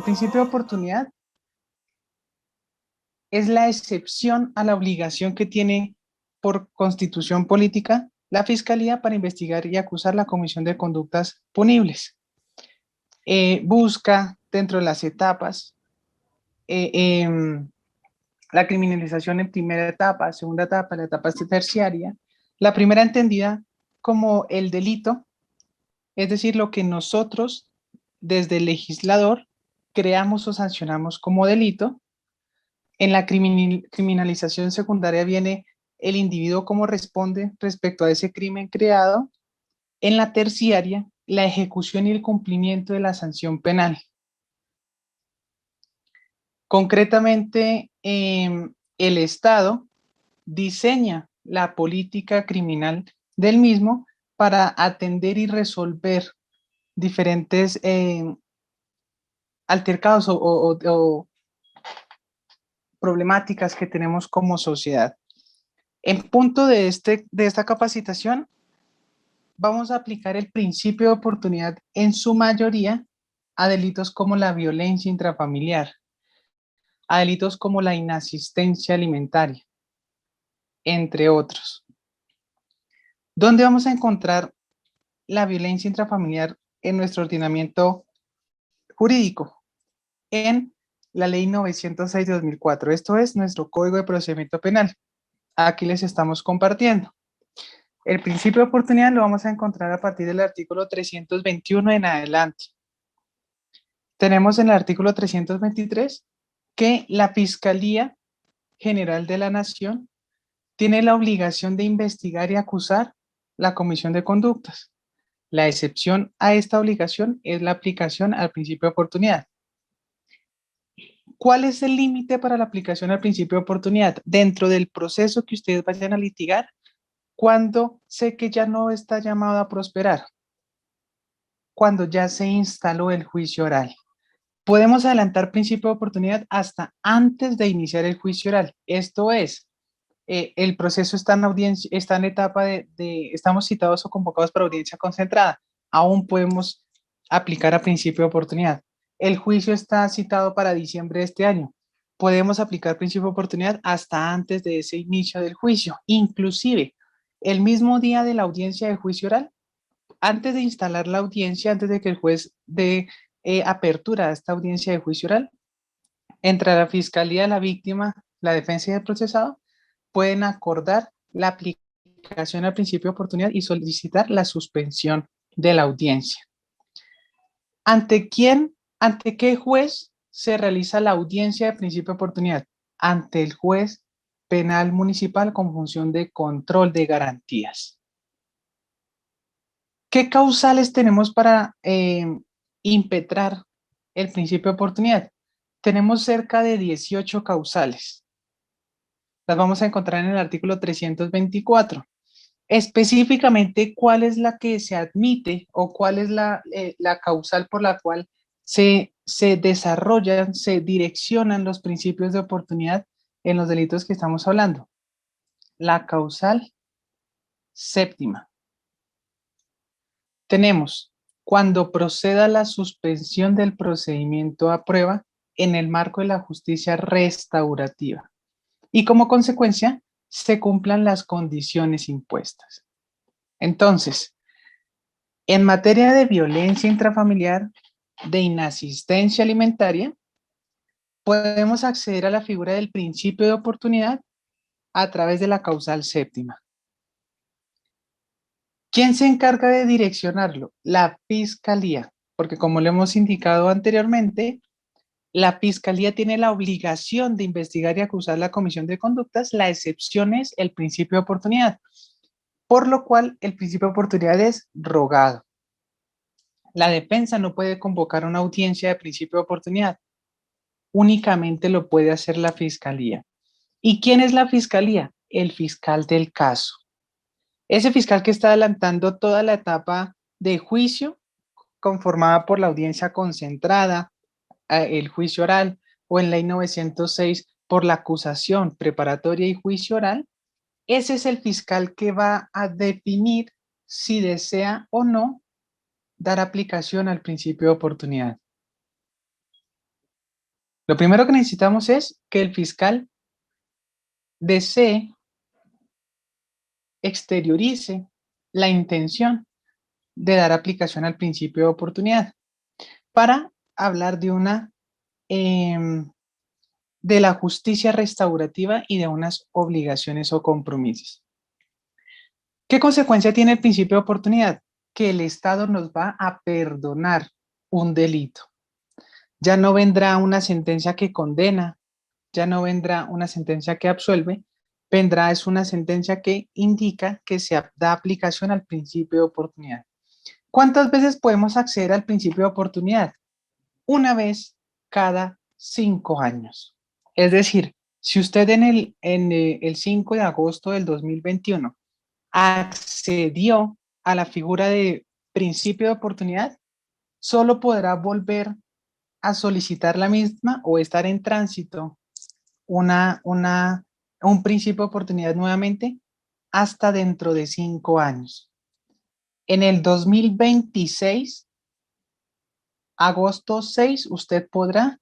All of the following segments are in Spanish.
El principio de oportunidad es la excepción a la obligación que tiene por constitución política la Fiscalía para investigar y acusar la comisión de conductas punibles. Busca dentro de las etapas la criminalización en primera etapa, segunda etapa, la etapa terciaria. La primera entendida como el delito, es decir, lo que nosotros desde el legislador creamos o sancionamos como delito. En la criminalización secundaria viene el individuo cómo responde respecto a ese crimen creado. En la terciaria, la ejecución y el cumplimiento de la sanción penal. Concretamente, el Estado diseña la política criminal del mismo para atender y resolver diferentes altercados o problemáticas que tenemos como sociedad. En punto de esta capacitación, vamos a aplicar el principio de oportunidad en su mayoría a delitos como la violencia intrafamiliar, a delitos como la inasistencia alimentaria, entre otros. ¿Dónde vamos a encontrar la violencia intrafamiliar en nuestro ordenamiento jurídico? En la Ley 906 de 2004. Esto es nuestro Código de Procedimiento Penal. Aquí les estamos compartiendo. El principio de oportunidad lo vamos a encontrar a partir del artículo 321 en adelante. Tenemos en el artículo 323 que la Fiscalía General de la Nación tiene la obligación de investigar y acusar la comisión de conductas. La excepción a esta obligación es la aplicación al principio de oportunidad. ¿Cuál es el límite para la aplicación al principio de oportunidad? Dentro del proceso que ustedes vayan a litigar, cuando sé que ya no está llamado a prosperar, cuando ya se instaló el juicio oral. Podemos adelantar principio de oportunidad hasta antes de iniciar el juicio oral. Esto es, el proceso está en audiencia, está en etapa estamos citados o convocados para audiencia concentrada. Aún podemos aplicar a principio de oportunidad. El juicio está citado para diciembre de este año. Podemos aplicar principio de oportunidad hasta antes de ese inicio del juicio. Inclusive, el mismo día de la audiencia de juicio oral, antes de instalar la audiencia, antes de que el juez dé apertura a esta audiencia de juicio oral, entre la fiscalía, la víctima, la defensa y el procesado, pueden acordar la aplicación al principio de oportunidad y solicitar la suspensión de la audiencia. ¿Ante qué juez se realiza la audiencia de principio de oportunidad? Ante el juez penal municipal con función de control de garantías. ¿Qué causales tenemos para impetrar el principio de oportunidad? Tenemos cerca de 18 causales. Las vamos a encontrar en el artículo 324. Específicamente, ¿cuál es la que se admite o cuál es la causal por la cual se desarrollan, se direccionan los principios de oportunidad en los delitos que estamos hablando? La causal séptima. Tenemos cuando proceda la suspensión del procedimiento a prueba en el marco de la justicia restaurativa y como consecuencia se cumplan las condiciones impuestas. Entonces, en materia de violencia intrafamiliar, de inasistencia alimentaria, podemos acceder a la figura del principio de oportunidad a través de la causal séptima. ¿Quién se encarga de direccionarlo? La Fiscalía, porque como lo hemos indicado anteriormente, la Fiscalía tiene la obligación de investigar y acusar la comisión de conductas. La excepción es el principio de oportunidad, por lo cual el principio de oportunidad es rogado. La defensa no puede convocar una audiencia de principio de oportunidad, únicamente lo puede hacer la Fiscalía. ¿Y quién es la Fiscalía? El fiscal del caso. Ese fiscal que está adelantando toda la etapa de juicio, conformada por la audiencia concentrada, el juicio oral, o en ley 906 por la acusación preparatoria y juicio oral, ese es el fiscal que va a definir si desea o no dar aplicación al principio de oportunidad. Lo primero que necesitamos es que el fiscal desee, exteriorice la intención de dar aplicación al principio de oportunidad para hablar de una de la justicia restaurativa y de unas obligaciones o compromisos. ¿Qué consecuencia tiene el principio de oportunidad? Que el Estado nos va a perdonar un delito. Ya no vendrá una sentencia que condena, ya no vendrá una sentencia que absuelve, vendrá es una sentencia que indica que se da aplicación al principio de oportunidad. ¿Cuántas veces podemos acceder al principio de oportunidad? Una vez cada 5 años. Es decir, si usted el 5 de agosto del 2021 accedió a la figura de principio de oportunidad, solo podrá volver a solicitar la misma o estar en tránsito un principio de oportunidad nuevamente hasta dentro de 5 años. En el 2026, agosto 6, usted podrá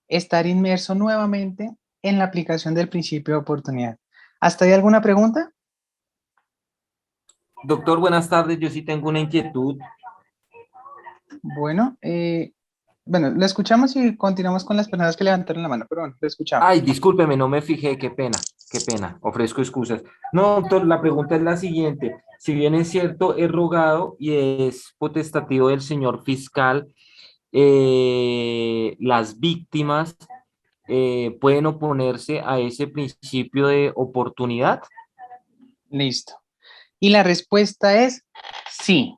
estar inmerso nuevamente en la aplicación del principio de oportunidad. ¿Hasta ahí alguna pregunta? Doctor, buenas tardes. Yo sí tengo una inquietud. Bueno, lo escuchamos y continuamos con las personas que levantaron la mano, pero bueno, lo escuchamos. Ay, discúlpeme, no me fijé. Qué pena, qué pena. Ofrezco excusas. No, doctor, la pregunta es la siguiente. Si bien es cierto, es rogado y es potestativo del señor fiscal, las víctimas pueden oponerse a ese principio de oportunidad. Listo. Y la respuesta es sí.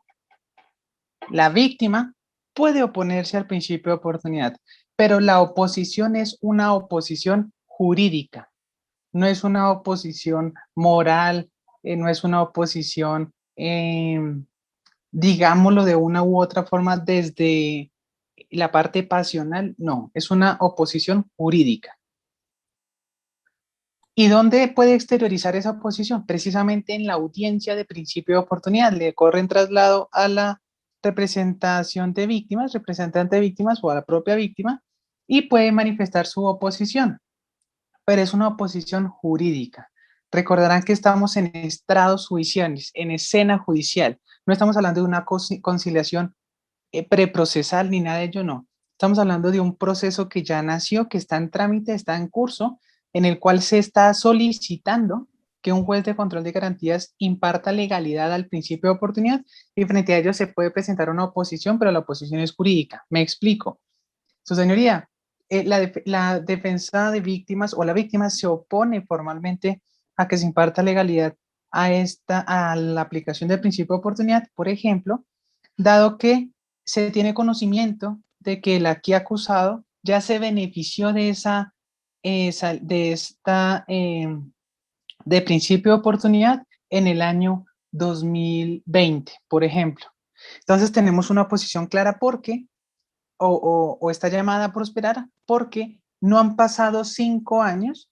La víctima puede oponerse al principio de oportunidad, pero la oposición es una oposición jurídica, no es una oposición moral, no es una oposición, digámoslo de una u otra forma, desde la parte pasional, no, es una oposición jurídica. ¿Y dónde puede exteriorizar esa oposición? Precisamente en la audiencia de principio de oportunidad. Le corren traslado a la representación de víctimas, representante de víctimas o a la propia víctima y puede manifestar su oposición, pero es una oposición jurídica. Recordarán que estamos en estrados judiciales, en escena judicial. No estamos hablando de una conciliación preprocesal ni nada de ello, no. Estamos hablando de un proceso que ya nació, que está en trámite, está en curso, en el cual se está solicitando que un juez de control de garantías imparta legalidad al principio de oportunidad y frente a ello se puede presentar una oposición, pero la oposición es jurídica. Me explico. Su señoría, la defensa de víctimas o la víctima se opone formalmente a que se imparta legalidad a la aplicación del principio de oportunidad, por ejemplo, dado que se tiene conocimiento de que el aquí acusado ya se benefició de de principio de oportunidad en el año 2020, por ejemplo. Entonces tenemos una posición clara porque, o está llamada a prosperar porque no han pasado 5 años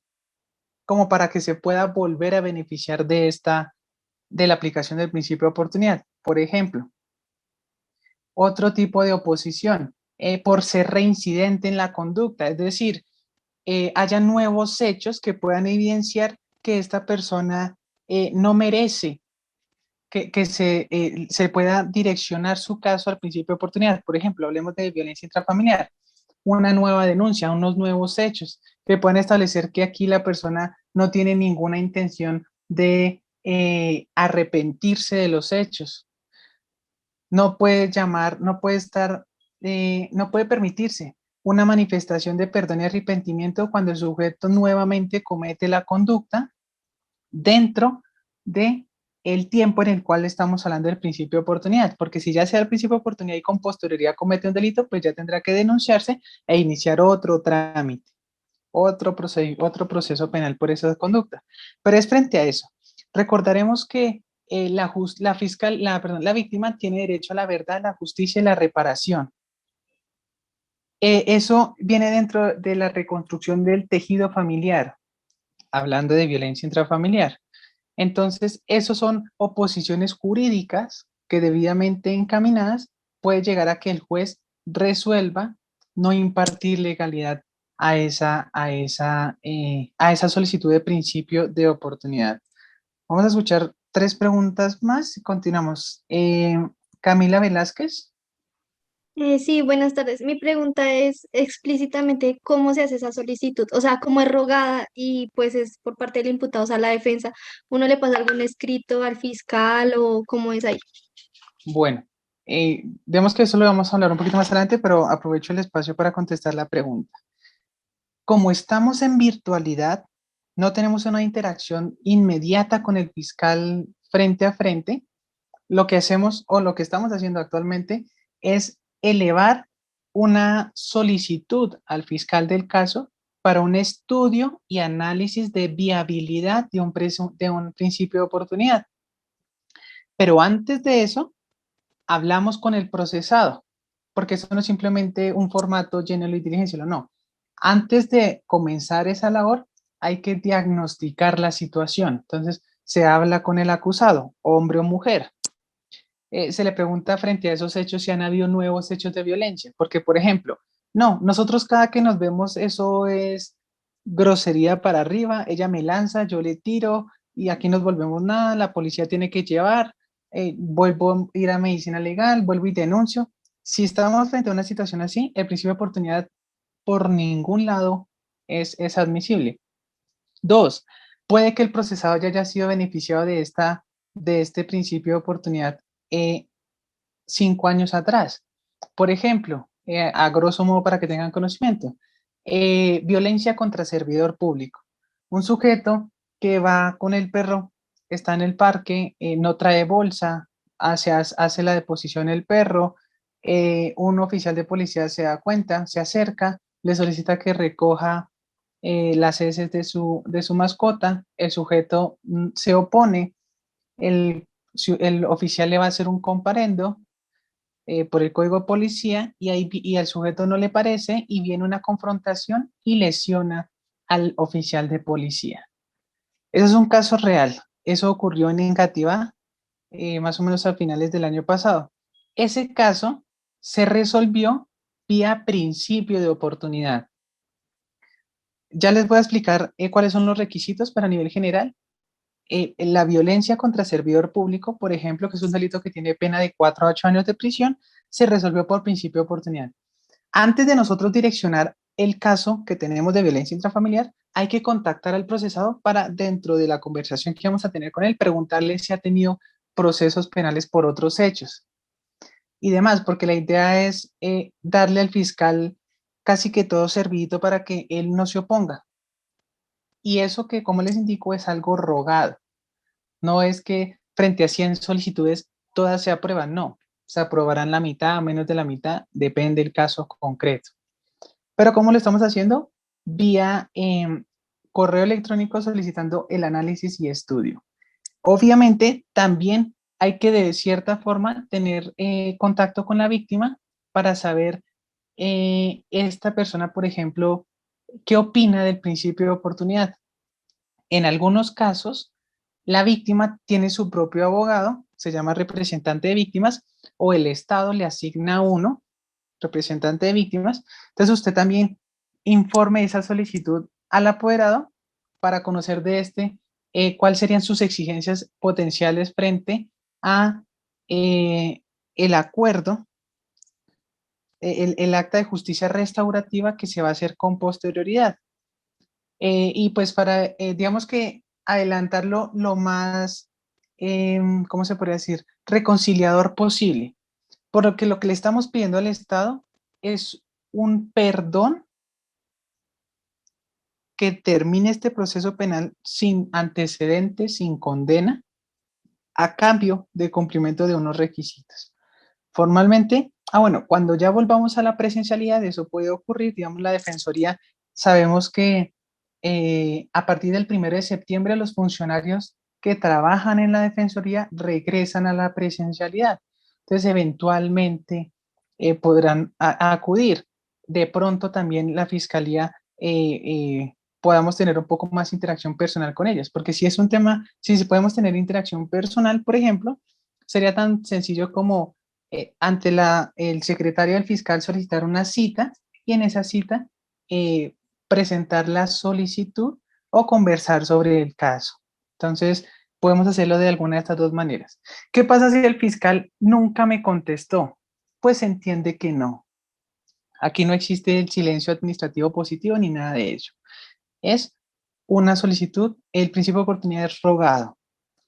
como para que se pueda volver a beneficiar de la aplicación del principio de oportunidad. Por ejemplo, otro tipo de oposición, por ser reincidente en la conducta, es decir, haya nuevos hechos que puedan evidenciar que esta persona no merece que se pueda direccionar su caso al principio de oportunidad. Por ejemplo, hablemos de violencia intrafamiliar, una nueva denuncia, unos nuevos hechos que puedan establecer que aquí la persona no tiene ninguna intención de arrepentirse de los hechos. No puede llamar, no puede estar, no puede permitirse una manifestación de perdón y arrepentimiento cuando el sujeto nuevamente comete la conducta dentro de el tiempo en el cual estamos hablando del principio de oportunidad, porque si ya sea el principio de oportunidad y con posterioridad comete un delito, pues ya tendrá que denunciarse e iniciar otro trámite, otro proceso penal por esa conducta. Pero es frente a eso. Recordaremos que la víctima tiene derecho a la verdad, la justicia y la reparación. Eso viene dentro de la reconstrucción del tejido familiar, hablando de violencia intrafamiliar. Entonces, esos son oposiciones jurídicas que debidamente encaminadas puede llegar a que el juez resuelva no impartir legalidad a esa solicitud de principio de oportunidad. Vamos a escuchar tres preguntas más y continuamos. Camila Velázquez. Sí, buenas tardes. Mi pregunta es explícitamente cómo se hace esa solicitud, o sea, cómo es rogada y pues es por parte del imputado, o sea, la defensa. ¿Uno le pasa algún escrito al fiscal o cómo es ahí? Bueno, vemos que eso lo vamos a hablar un poquito más adelante, pero aprovecho el espacio para contestar la pregunta. Como estamos en virtualidad, no tenemos una interacción inmediata con el fiscal frente a frente. Lo que hacemos o lo que estamos haciendo actualmente es elevar una solicitud al fiscal del caso para un estudio y análisis de viabilidad de un principio de oportunidad. Pero antes de eso, hablamos con el procesado, porque eso no es simplemente un formato lleno de inteligencia, no. Antes de comenzar esa labor, hay que diagnosticar la situación. Entonces, se habla con el acusado, hombre o mujer. Se le pregunta frente a esos hechos si han habido nuevos hechos de violencia, porque, por ejemplo, no, nosotros cada que nos vemos, eso es grosería para arriba, ella me lanza, yo le tiro y aquí nos volvemos nada, la policía tiene que llevar, vuelvo a ir a medicina legal, vuelvo y denuncio. Si estamos frente a una situación así, el principio de oportunidad por ningún lado es admisible. Dos, puede que el procesado ya haya sido beneficiado de este principio de oportunidad 5 años atrás. Por ejemplo, a grosso modo para que tengan conocimiento, violencia contra servidor público. Un sujeto que va con el perro, está en el parque, no trae bolsa, hace la deposición el perro, un oficial de policía se da cuenta, se acerca, le solicita que recoja las heces de su mascota, el sujeto se opone, el oficial le va a hacer un comparendo por el código de policía y al sujeto no le parece y viene una confrontación y lesiona al oficial de policía. Eso es un caso real. Eso ocurrió en Engativá, más o menos a finales del año pasado. Ese caso se resolvió vía principio de oportunidad. Ya les voy a explicar cuáles son los requisitos, pero a nivel general, la violencia contra servidor público, por ejemplo, que es un delito que tiene pena de 4 a 8 años de prisión, se resolvió por principio de oportunidad. Antes de nosotros direccionar el caso que tenemos de violencia intrafamiliar, hay que contactar al procesado para, dentro de la conversación que vamos a tener con él, preguntarle si ha tenido procesos penales por otros hechos y demás, porque la idea es darle al fiscal casi que todo servidito para que él no se oponga. Y eso que, como les indico, es algo rogado. No es que frente a 100 solicitudes todas se aprueban, no. Se aprobarán la mitad, menos de la mitad, depende del caso concreto. Pero ¿cómo lo estamos haciendo? Vía correo electrónico solicitando el análisis y estudio. Obviamente, también hay que de cierta forma tener contacto con la víctima para saber esta persona, por ejemplo, qué opina del principio de oportunidad. En algunos casos, la víctima tiene su propio abogado, se llama representante de víctimas, o el Estado le asigna uno, representante de víctimas. Entonces usted también informe esa solicitud al apoderado para conocer de cuáles serían sus exigencias potenciales frente a el acuerdo, el acta de justicia restaurativa que se va a hacer con posterioridad. Y pues para, digamos que adelantarlo lo más, ¿cómo se podría decir? Reconciliador posible. Por lo que le estamos pidiendo al Estado es un perdón que termine este proceso penal sin antecedentes, sin condena, a cambio de cumplimiento de unos requisitos. Formalmente, bueno, cuando ya volvamos a la presencialidad, eso puede ocurrir, digamos, la Defensoría, sabemos que a partir del 1 de septiembre los funcionarios que trabajan en la Defensoría regresan a la presencialidad. Entonces, eventualmente podrán acudir. De pronto también la Fiscalía podamos tener un poco más interacción personal con ellos, porque si es un tema, si podemos tener interacción personal, por ejemplo, sería tan sencillo como ante el secretario del fiscal solicitar una cita y en esa cita presentar la solicitud o conversar sobre el caso. Entonces, podemos hacerlo de alguna de estas dos maneras. ¿Qué pasa si el fiscal nunca me contestó? Pues se entiende que no. Aquí no existe el silencio administrativo positivo ni nada de ello. Es una solicitud, el principio de oportunidad es rogado.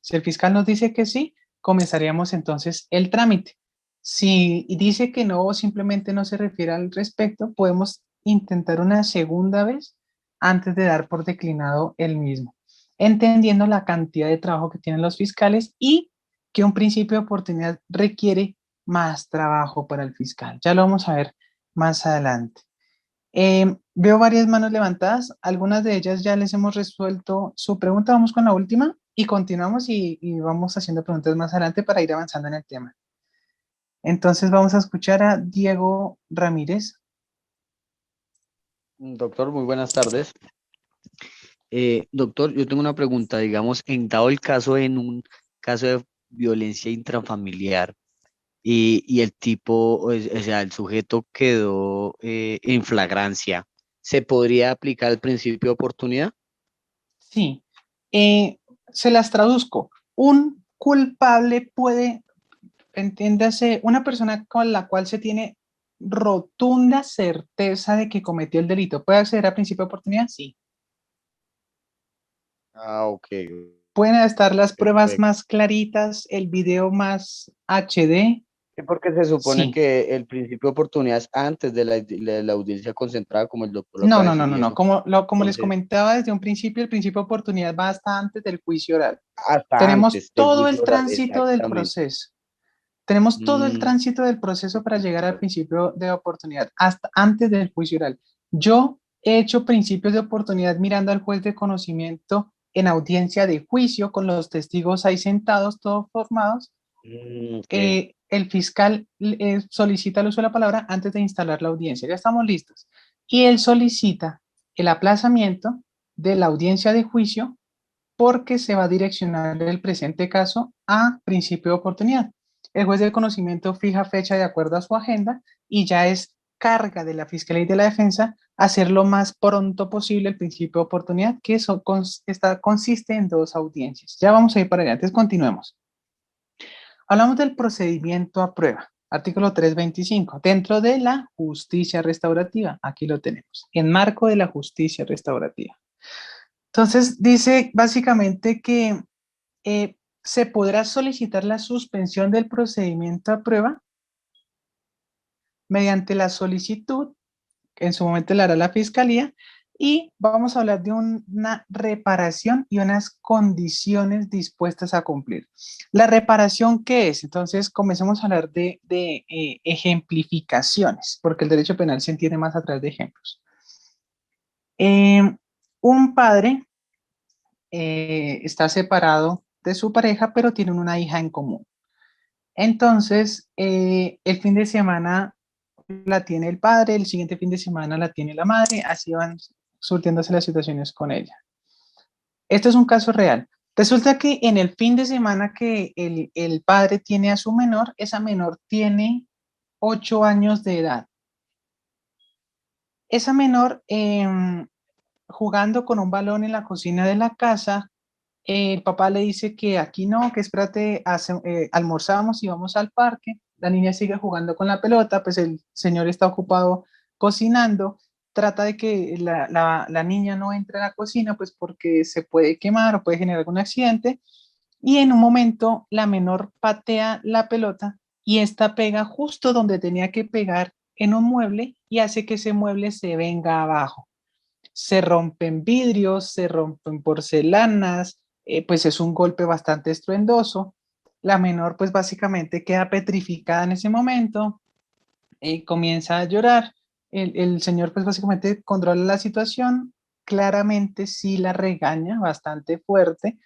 Si el fiscal nos dice que sí, comenzaríamos entonces el trámite. Si dice que no o simplemente no se refiere al respecto, podemos intentar una segunda vez antes de dar por declinado el mismo, entendiendo la cantidad de trabajo que tienen los fiscales y que un principio de oportunidad requiere más trabajo para el fiscal. Ya lo vamos a ver más adelante. Veo varias manos levantadas, algunas de ellas ya les hemos resuelto su pregunta. Vamos con la última y continuamos y vamos haciendo preguntas más adelante para ir avanzando en el tema. Entonces vamos a escuchar a Diego Ramírez. Doctor, muy buenas tardes. Doctor, yo tengo una pregunta, digamos, dado el caso en un caso de violencia intrafamiliar y el tipo, o sea, el sujeto quedó en flagrancia, ¿se podría aplicar el principio de oportunidad? Sí, se las traduzco. Un culpable puede, entiéndase, una persona con la cual se tiene rotunda certeza de que cometió el delito, ¿puede acceder a principio de oportunidad? Sí. Ah, ok, Pueden estar las pruebas perfecto. más claritas, el video más HD. Sí, porque se supone Sí. que el principio de oportunidad es antes de la audiencia concentrada, como el doctor lo No, acaba de no, no, decir, no, y no. eso. Como les Entonces, comentaba desde un principio, el principio de oportunidad va hasta antes del juicio oral. hasta Tenemos antes del todo juicio el oral, tránsito del exactamente. proceso. Tenemos todo el Mm, tránsito del proceso para llegar al principio de oportunidad, hasta antes del juicio oral. Yo he hecho principios de oportunidad mirando al juez de conocimiento en audiencia de juicio con los testigos ahí sentados, todos formados. ok. El fiscal solicita el uso de la palabra antes de instalar la audiencia. Ya estamos listos. Y él solicita el aplazamiento de la audiencia de juicio porque se va a direccionar el presente caso a principio de oportunidad. El juez de conocimiento fija fecha de acuerdo a su agenda y ya es carga de la Fiscalía y de la Defensa hacer lo más pronto posible el principio de oportunidad, que eso consiste en dos audiencias. Ya vamos a ir para allá. Entonces, continuemos. Hablamos del procedimiento a prueba. Artículo 325. Dentro de la justicia restaurativa. Aquí lo tenemos. En marco de la justicia restaurativa. Entonces, dice básicamente que se podrá solicitar la suspensión del procedimiento a prueba mediante la solicitud, que en su momento la hará la Fiscalía, y vamos a hablar de una reparación y unas condiciones dispuestas a cumplir. ¿La reparación qué es? Entonces, comencemos a hablar de ejemplificaciones, porque el derecho penal se entiende más a través de ejemplos. Un padre está separado de su pareja, pero tienen una hija en común. Entonces, el fin de semana la tiene el padre, el siguiente fin de semana la tiene la madre, así van surtiéndose las situaciones con ella. Esto es un caso real. Resulta que en el fin de semana que el padre tiene a su menor, esa menor tiene 8 años de edad. Esa menor, jugando con un balón en la cocina de la casa, el papá le dice que aquí no, que espérate, almorzamos y vamos al parque. La niña sigue jugando con la pelota, pues el señor está ocupado cocinando. Trata de que la niña no entre a la cocina, pues porque se puede quemar o puede generar algún accidente. Y en un momento la menor patea la pelota y esta pega justo donde tenía que pegar en un mueble y hace que ese mueble se venga abajo. Se rompen vidrios, se rompen porcelanas, pues es un golpe bastante estruendoso. La menor pues básicamente queda petrificada en ese momento, comienza a llorar. El señor pues básicamente controla la situación, claramente sí la regaña bastante fuerte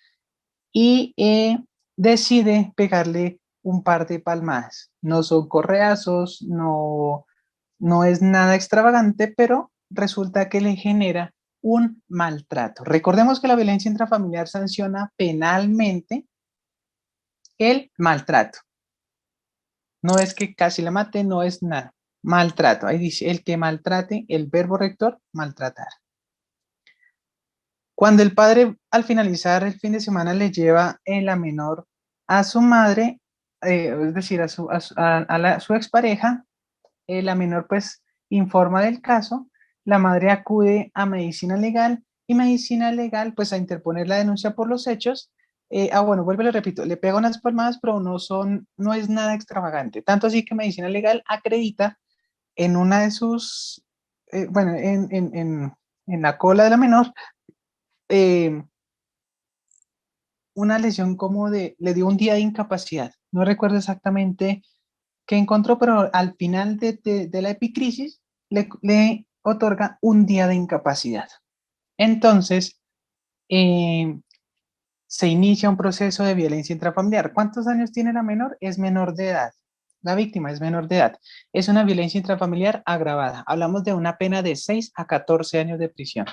y decide pegarle un par de palmadas. No son correazos, no es nada extravagante, pero resulta que le genera un maltrato. Recordemos que la violencia intrafamiliar sanciona penalmente el maltrato. No es que casi la mate, no es nada. Maltrato. Ahí dice, el que maltrate, el verbo rector, maltratar. Cuando el padre al finalizar el fin de semana le lleva la menor a su madre, es decir, su expareja, la menor pues informa del caso, la madre acude a medicina legal y medicina legal pues a interponer la denuncia por los hechos. Bueno, vuelvo y le repito, le pega unas palmadas, pero no es nada extravagante. Tanto así que medicina legal acredita en una de sus, bueno, en la cola de la menor, eh, una lesión como le dio un día de incapacidad. No recuerdo exactamente qué encontró, pero al final de la epicrisis le otorga un día de incapacidad. Entonces, eh, se inicia un proceso de violencia intrafamiliar. ¿Cuántos años tiene la menor? Es menor de edad. La víctima es menor de edad. Es una violencia intrafamiliar agravada. Hablamos de una pena de 6 a 14 años de prisión.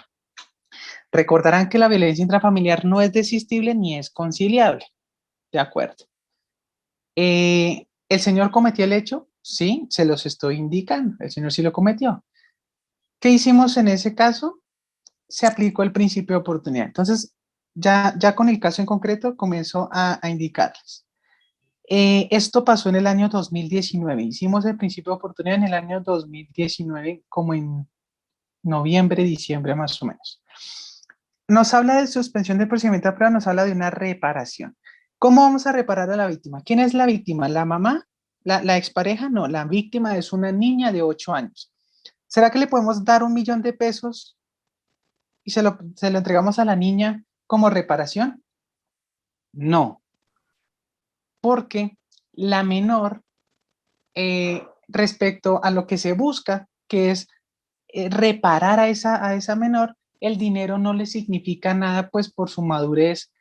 Recordarán que la violencia intrafamiliar no es desistible ni es conciliable. De acuerdo. ¿El señor cometió el hecho? Sí, se los estoy indicando. El señor sí lo cometió. ¿Qué hicimos en ese caso? Se aplicó el principio de oportunidad. Entonces, ya con el caso en concreto, comienzo a indicarles. Esto pasó en el año 2019. Hicimos el principio de oportunidad en el año 2019, como en noviembre, diciembre más o menos. Nos habla de suspensión del procedimiento de prueba, nos habla de una reparación. ¿Cómo vamos a reparar a la víctima? ¿Quién es la víctima? ¿La mamá? ¿La expareja? No, la víctima es una niña de 8 años. ¿Será que le podemos dar 1 millón de pesos y se lo entregamos a la niña como reparación? No, porque la menor, respecto a lo que se busca, que es reparar a esa menor, el dinero no le significa nada, pues por su madurez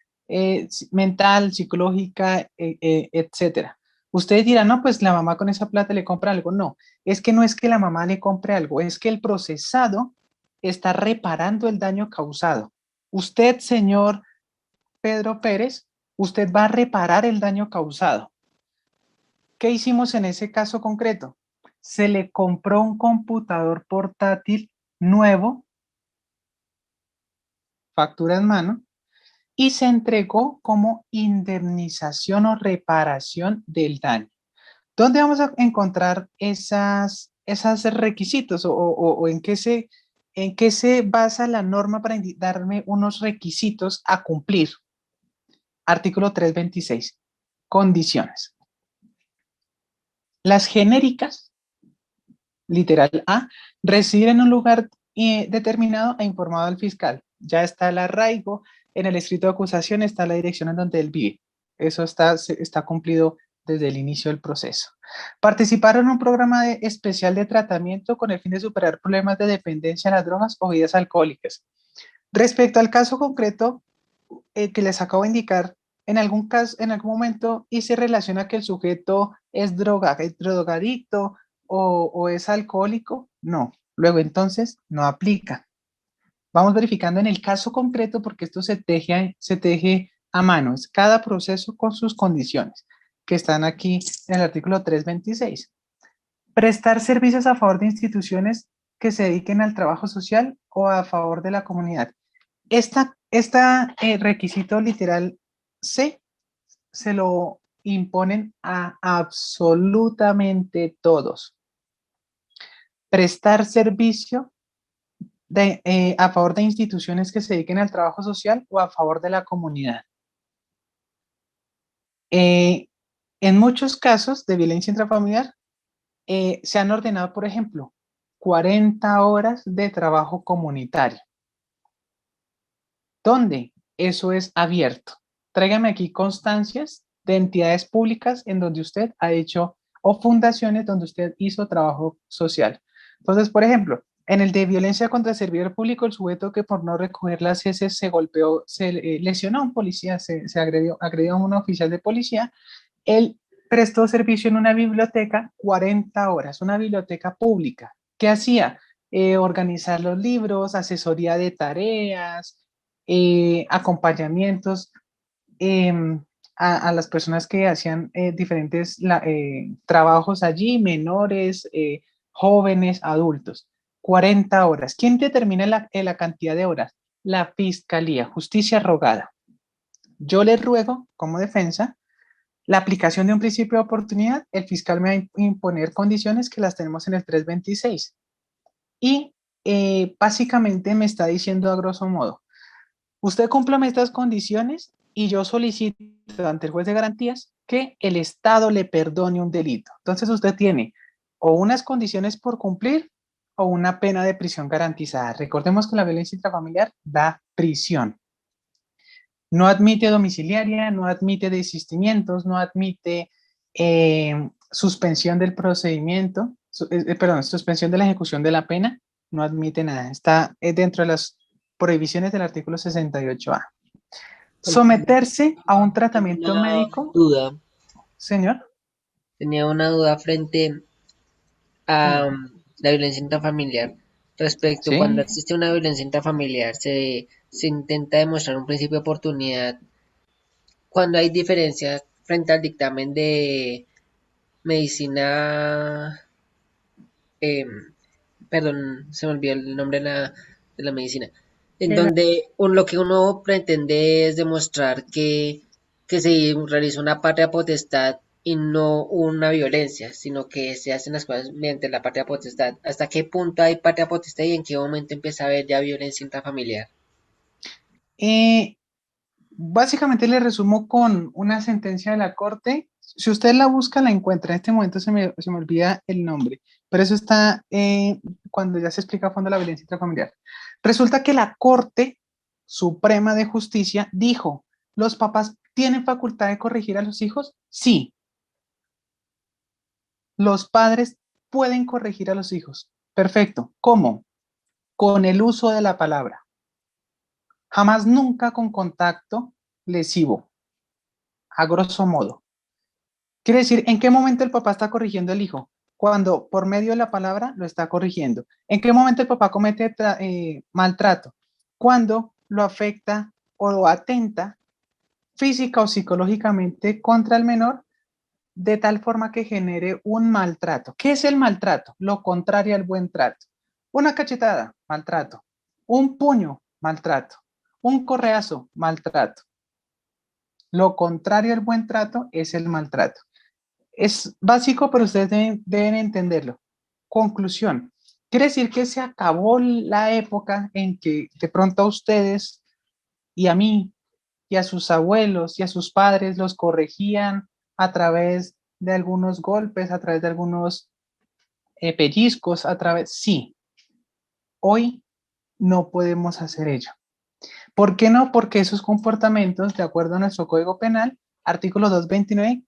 mental, psicológica, etcétera. Ustedes dirán, no, pues la mamá con esa plata le compra algo. No, es que no es que la mamá le compre algo, es que el procesado está reparando el daño causado. Usted, señor Pedro Pérez, usted va a reparar el daño causado. ¿Qué hicimos en ese caso concreto? Se le compró un computador portátil nuevo, factura en mano, y se entregó como indemnización o reparación del daño. ¿Dónde vamos a encontrar esos requisitos o en qué se basa la norma para darme unos requisitos a cumplir? Artículo 326. Condiciones. Las genéricas, literal A, residir en un lugar determinado e informado al fiscal. Ya está el arraigo, en el escrito de acusación está la dirección en donde él vive. Eso está cumplido desde el inicio del proceso. Participar en un programa especial de tratamiento con el fin de superar problemas de dependencia a las drogas o bebidas alcohólicas. Respecto al caso concreto que les acabo de indicar, en algún caso, en algún momento, y se relaciona que el sujeto es drogadicto o es alcohólico, no. Luego entonces no aplica. Vamos verificando en el caso concreto porque esto se teje a mano. Es cada proceso con sus condiciones que están aquí en el artículo 326. Prestar servicios a favor de instituciones que se dediquen al trabajo social o a favor de la comunidad. Esta requisito literal C se lo imponen a absolutamente todos. Prestar servicio a favor de instituciones que se dediquen al trabajo social o a favor de la comunidad. En muchos casos de violencia intrafamiliar se han ordenado, por ejemplo, 40 horas de trabajo comunitario. ¿Dónde? Eso es abierto. Tráigame aquí constancias de entidades públicas en donde usted ha hecho, o fundaciones donde usted hizo trabajo social. Entonces, por ejemplo, en el de violencia contra el servidor público, el sujeto que por no recoger las heces se golpeó, se lesionó a un policía, se agredió a un oficial de policía, él prestó servicio en una biblioteca 40 horas, una biblioteca pública. ¿Qué hacía? Organizar los libros, asesoría de tareas, acompañamientos a las personas que hacían diferentes trabajos allí, menores, jóvenes, adultos. 40 horas. ¿Quién determina la cantidad de horas? la fiscalía, justicia rogada. Yo le ruego, como defensa, la aplicación de un principio de oportunidad. El fiscal me va a imponer condiciones que las tenemos en el 326. Y básicamente me está diciendo a grosso modo, usted cúmplame estas condiciones y yo solicito ante el juez de garantías que el Estado le perdone un delito. Entonces usted tiene o unas condiciones por cumplir o una pena de prisión garantizada. Recordemos que la violencia intrafamiliar da prisión. No admite domiciliaria, no admite desistimientos, no admite suspensión del procedimiento, perdón, suspensión de la ejecución de la pena, no admite nada. Está dentro de las prohibiciones del artículo 68A. Someterse a un tratamiento Una médico. duda, Señor. tenía una duda frente a la violencia intrafamiliar. Respecto, Sí. cuando existe una violencia intrafamiliar, se intenta demostrar un principio de oportunidad. Cuando hay diferencias frente al dictamen de medicina, perdón, se me olvidó el nombre de la medicina, en donde lo que uno pretende es demostrar que se realizó una patria potestad y no una violencia, sino que se hacen las cosas mediante la patria potestad. ¿Hasta qué punto hay patria potestad y en qué momento empieza a haber ya violencia intrafamiliar? Básicamente le resumo con una sentencia de la Corte. Si usted la busca, la encuentra. En este momento se me olvida el nombre, pero eso está cuando ya se explica a fondo la violencia intrafamiliar. Resulta que la Corte Suprema de Justicia dijo, ¿los papás tienen facultad de corregir a los hijos? Sí. Los padres pueden corregir a los hijos. Perfecto. ¿Cómo? Con el uso de la palabra. Jamás nunca con contacto lesivo, a grosso modo. Quiere decir, ¿en qué momento el papá está corrigiendo al hijo? Cuando por medio de la palabra lo está corrigiendo. ¿En qué momento el papá comete maltrato? Cuando lo afecta o lo atenta física o psicológicamente contra el menor de tal forma que genere un maltrato. ¿Qué es el maltrato? Lo contrario al buen trato. Una cachetada, maltrato. Un puño, maltrato. Un correazo, maltrato. Lo contrario al buen trato es el maltrato. Es básico, pero ustedes deben entenderlo. Conclusión. Quiere decir que se acabó la época en que de pronto a ustedes y a mí y a sus abuelos y a sus padres los corregían a través de algunos golpes, a través de algunos pellizcos, sí. Hoy no podemos hacer ello. ¿Por qué no? Porque esos comportamientos, de acuerdo a nuestro Código Penal, artículo 229,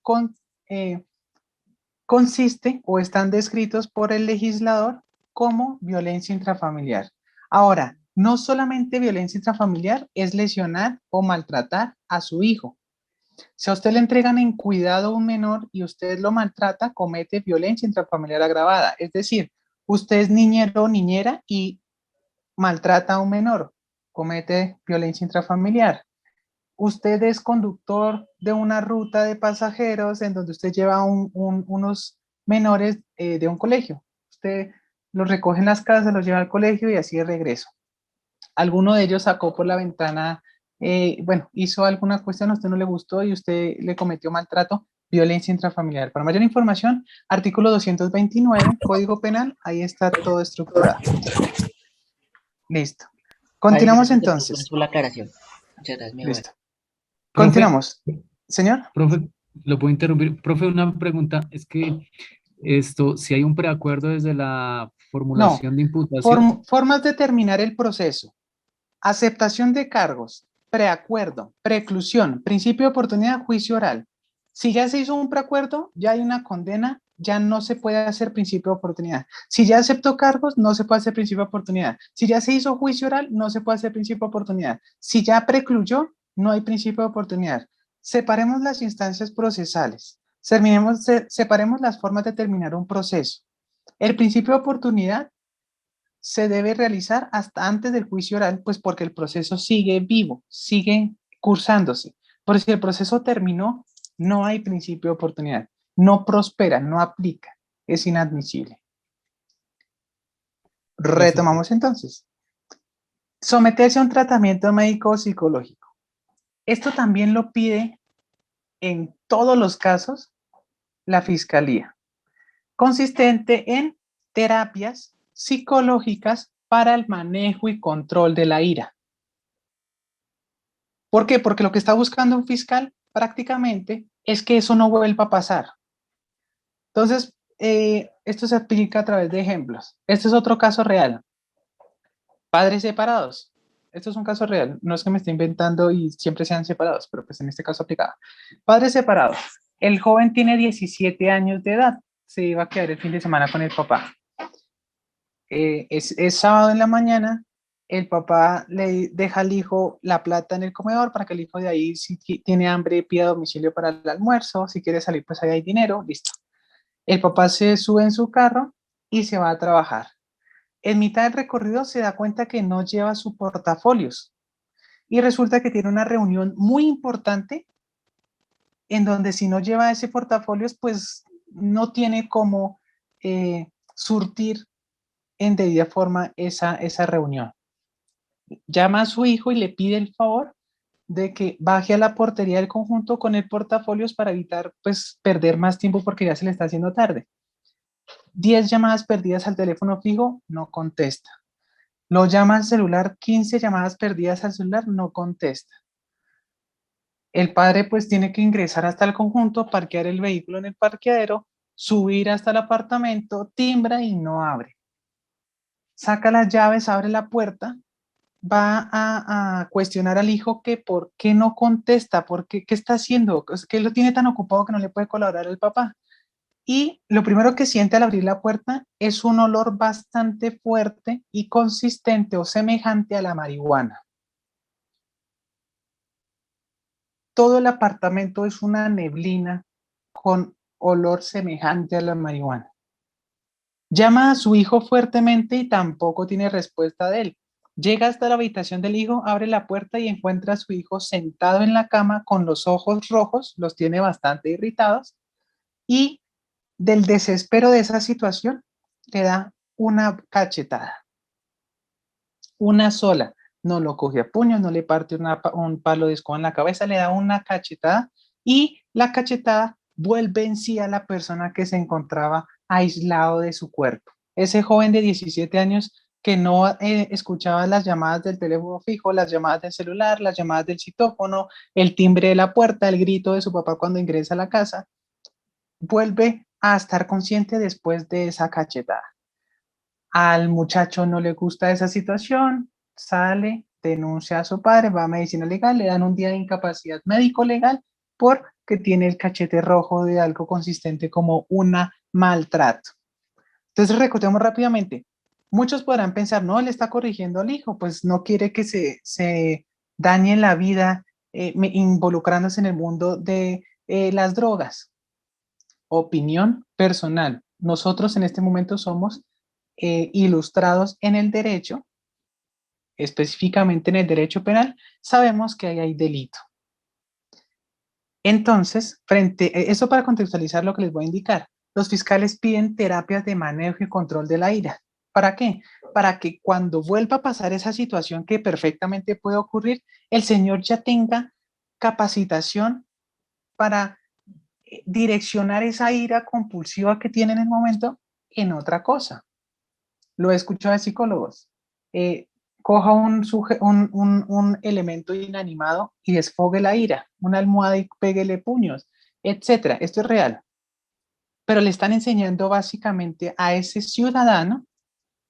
consiste o están descritos por el legislador como violencia intrafamiliar. Ahora, no solamente violencia intrafamiliar es lesionar o maltratar a su hijo. Si a usted le entregan en cuidado a un menor y usted lo maltrata, comete violencia intrafamiliar agravada. Es decir, usted es niñero o niñera y maltrata a un menor, comete violencia intrafamiliar. Usted es conductor de una ruta de pasajeros en donde usted lleva unos menores de un colegio. Usted los recoge en las casas, los lleva al colegio y así de regreso. Alguno de ellos sacó por la ventana, hizo alguna cuestión, a usted no le gustó y usted le cometió maltrato, violencia intrafamiliar. Para mayor información, artículo 229, Código Penal, ahí está todo estructurado. Listo. Continuamos entonces. Gracias por la aclaración. Muchas gracias, mi Listo. Profe, Continuamos. Señor. Profe, lo puedo interrumpir. Profe, una pregunta. Es que si hay un preacuerdo desde la formulación de imputación. Formas de terminar el proceso. Aceptación de cargos, preacuerdo, preclusión, principio de oportunidad, juicio oral. Si ya se hizo un preacuerdo, ya hay una condena, ya no se puede hacer principio de oportunidad. Si ya aceptó cargos, no se puede hacer principio de oportunidad. Si ya se hizo juicio oral, no se puede hacer principio de oportunidad. Si ya precluyó, no hay principio de oportunidad. Separemos las instancias procesales. Separemos las formas de terminar un proceso. El principio de oportunidad se debe realizar hasta antes del juicio oral, pues porque el proceso sigue vivo, sigue cursándose. Por si el proceso terminó, no hay principio de oportunidad, no prospera, no aplica, es inadmisible. Retomamos entonces. Someterse a un tratamiento médico o psicológico. Esto también lo pide en todos los casos la Fiscalía, consistente en terapias psicológicas para el manejo y control de la ira. ¿Por qué? Porque lo que está buscando un fiscal prácticamente es que eso no vuelva a pasar. Entonces, esto se aplica a través de ejemplos. Este es otro caso real. Padres separados. Esto es un caso real. No es que me esté inventando y siempre sean separados, pero pues en este caso aplicado. Padres separados. El joven tiene 17 años de edad. Se iba a quedar el fin de semana con el papá. Es sábado en la mañana. El papá le deja al hijo la plata en el comedor para que el hijo de ahí, si tiene hambre, pida domicilio para el almuerzo. Si quiere salir, pues ahí hay dinero. Listo. El papá se sube en su carro y se va a trabajar. En mitad del recorrido se da cuenta que no lleva su portafolios y resulta que tiene una reunión muy importante en donde si no lleva ese portafolios, pues no tiene cómo surtir en debida forma esa reunión. Llama a su hijo y le pide el favor de que baje a la portería del conjunto con el portafolios para evitar pues perder más tiempo porque ya se le está haciendo tarde. 10 llamadas perdidas al teléfono fijo, no contesta. Lo llama al celular, 15 llamadas perdidas al celular, no contesta. El padre pues tiene que ingresar hasta el conjunto, parquear el vehículo en el parqueadero, subir hasta el apartamento, timbra y no abre. Saca las llaves, abre la puerta, va a cuestionar al hijo que por qué no contesta, qué está haciendo, que lo tiene tan ocupado que no le puede colaborar al papá. Y lo primero que siente al abrir la puerta es un olor bastante fuerte y consistente o semejante a la marihuana. Todo el apartamento es una neblina con olor semejante a la marihuana. Llama a su hijo fuertemente y tampoco tiene respuesta de él. Llega hasta la habitación del hijo, abre la puerta y encuentra a su hijo sentado en la cama con los ojos rojos, los tiene bastante irritados, y del desespero de esa situación le da una cachetada. Una sola. No lo coge a puños, no le parte un palo de escoba en la cabeza, le da una cachetada y la cachetada vuelve en sí a la persona que se encontraba aislado de su cuerpo. Ese joven de 17 años que no escuchaba las llamadas del teléfono fijo, las llamadas del celular, las llamadas del citófono, el timbre de la puerta, el grito de su papá cuando ingresa a la casa, vuelve a estar consciente después de esa cachetada. Al muchacho no le gusta esa situación, sale, denuncia a su padre, va a medicina legal, le dan un día de incapacidad médico legal porque tiene el cachete rojo de algo consistente como un maltrato. Entonces recordemos rápidamente, muchos podrán pensar, no, él está corrigiendo al hijo, pues no quiere que se dañe la vida involucrándose en el mundo de las drogas. Opinión personal. Nosotros en este momento somos ilustrados en el derecho, específicamente en el derecho penal, sabemos que ahí hay delito. Entonces, eso para contextualizar lo que les voy a indicar, los fiscales piden terapias de manejo y control de la ira. ¿Para qué? Para que cuando vuelva a pasar esa situación que perfectamente puede ocurrir, el señor ya tenga capacitación para direccionar esa ira compulsiva que tiene en el momento en otra cosa. Lo he escuchado de psicólogos. Coja un elemento inanimado y desfogue la ira, una almohada y péguele puños, etcétera. Esto es real. Pero le están enseñando básicamente a ese ciudadano,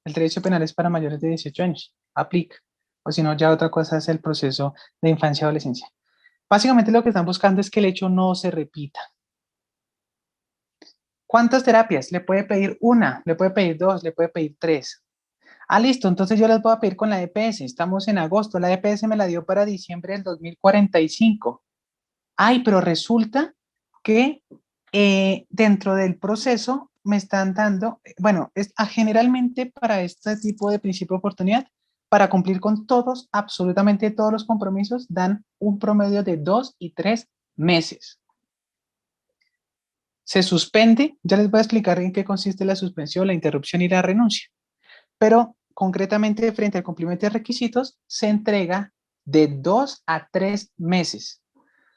el derecho penal es para mayores de 18 años, aplica. O si no, ya otra cosa es el proceso de infancia y adolescencia. Básicamente lo que están buscando es que el hecho no se repita. ¿Cuántas terapias? Le puede pedir una, le puede pedir dos, le puede pedir tres. Listo, entonces yo les voy a pedir con la EPS. Estamos en agosto, la EPS me la dio para diciembre del 2045. Pero resulta que dentro del proceso me están dando, bueno, generalmente para este tipo de principio de oportunidad, para cumplir con todos, absolutamente todos los compromisos, dan un promedio de 2 y 3 meses. Se suspende, ya les voy a explicar en qué consiste la suspensión, la interrupción y la renuncia. Pero concretamente frente al cumplimiento de requisitos, se entrega de 2 a 3 meses.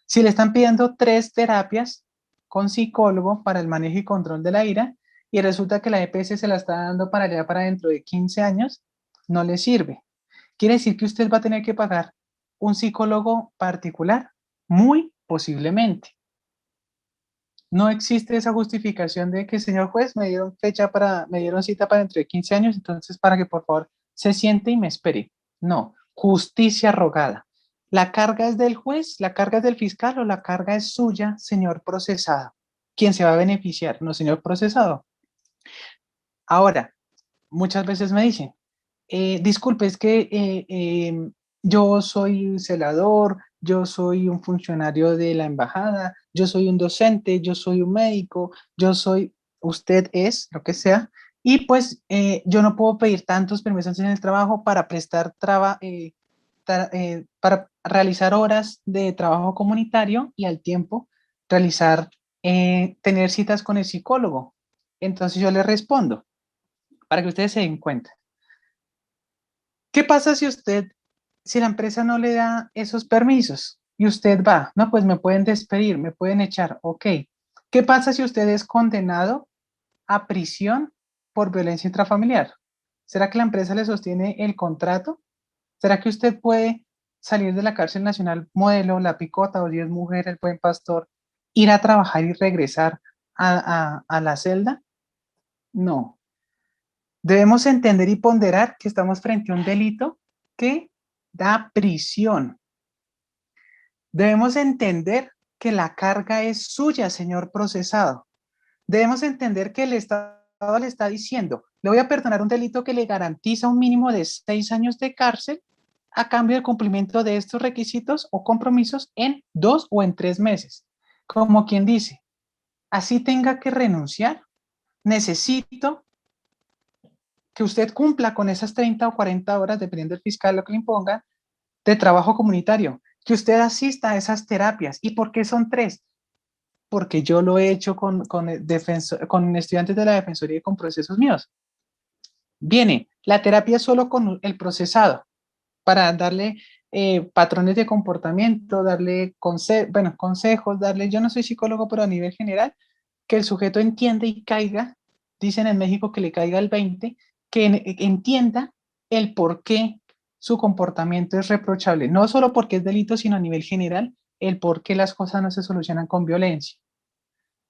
Si le están pidiendo 3 terapias con psicólogo para el manejo y control de la ira y resulta que la EPS se la está dando para allá para dentro de 15 años, no le sirve. Quiere decir que usted va a tener que pagar un psicólogo particular, muy posiblemente. No existe esa justificación de que, señor juez, me dieron cita para dentro de 15 años, entonces para que por favor se siente y me espere. No, justicia rogada. ¿La carga es del juez, la carga es del fiscal o la carga es suya, señor procesado? ¿Quién se va a beneficiar? No, señor procesado. Ahora, muchas veces me dicen, disculpe, es que yo soy celador, yo soy un funcionario de la embajada, yo soy un docente, yo soy un médico, usted es lo que sea, y pues yo no puedo pedir tantos permisos en el trabajo para para realizar horas de trabajo comunitario y al tiempo tener citas con el psicólogo. Entonces yo le respondo, para que ustedes se den cuenta. ¿Qué pasa si la empresa no le da esos permisos y usted va? No, pues me pueden despedir, me pueden echar, ok. ¿Qué pasa si usted es condenado a prisión por violencia intrafamiliar? ¿Será que la empresa le sostiene el contrato? ¿Será que usted puede salir de la cárcel nacional modelo La Picota o 10 Mujeres, El Buen Pastor, ir a trabajar y regresar a la celda? No. Debemos entender y ponderar que estamos frente a un delito que da prisión. Debemos entender que la carga es suya, señor procesado. Debemos entender que el Estado le está diciendo, le voy a perdonar un delito que le garantiza un mínimo de 6 años de cárcel a cambio del cumplimiento de estos requisitos o compromisos en 2 o en 3 meses. Como quien dice, así tenga que renunciar, necesito que usted cumpla con esas 30 o 40 horas, dependiendo del fiscal lo que le imponga, de trabajo comunitario, que usted asista a esas terapias. ¿Y por qué son 3? Porque yo lo he hecho con estudiantes de la Defensoría y con procesos míos. Viene la terapia solo con el procesado, para darle patrones de comportamiento, darle consejos, yo no soy psicólogo, pero a nivel general, que el sujeto entienda y caiga, dicen en México que le caiga el 20, que entienda el por qué su comportamiento es reprochable, no solo porque es delito, sino a nivel general, el por qué las cosas no se solucionan con violencia.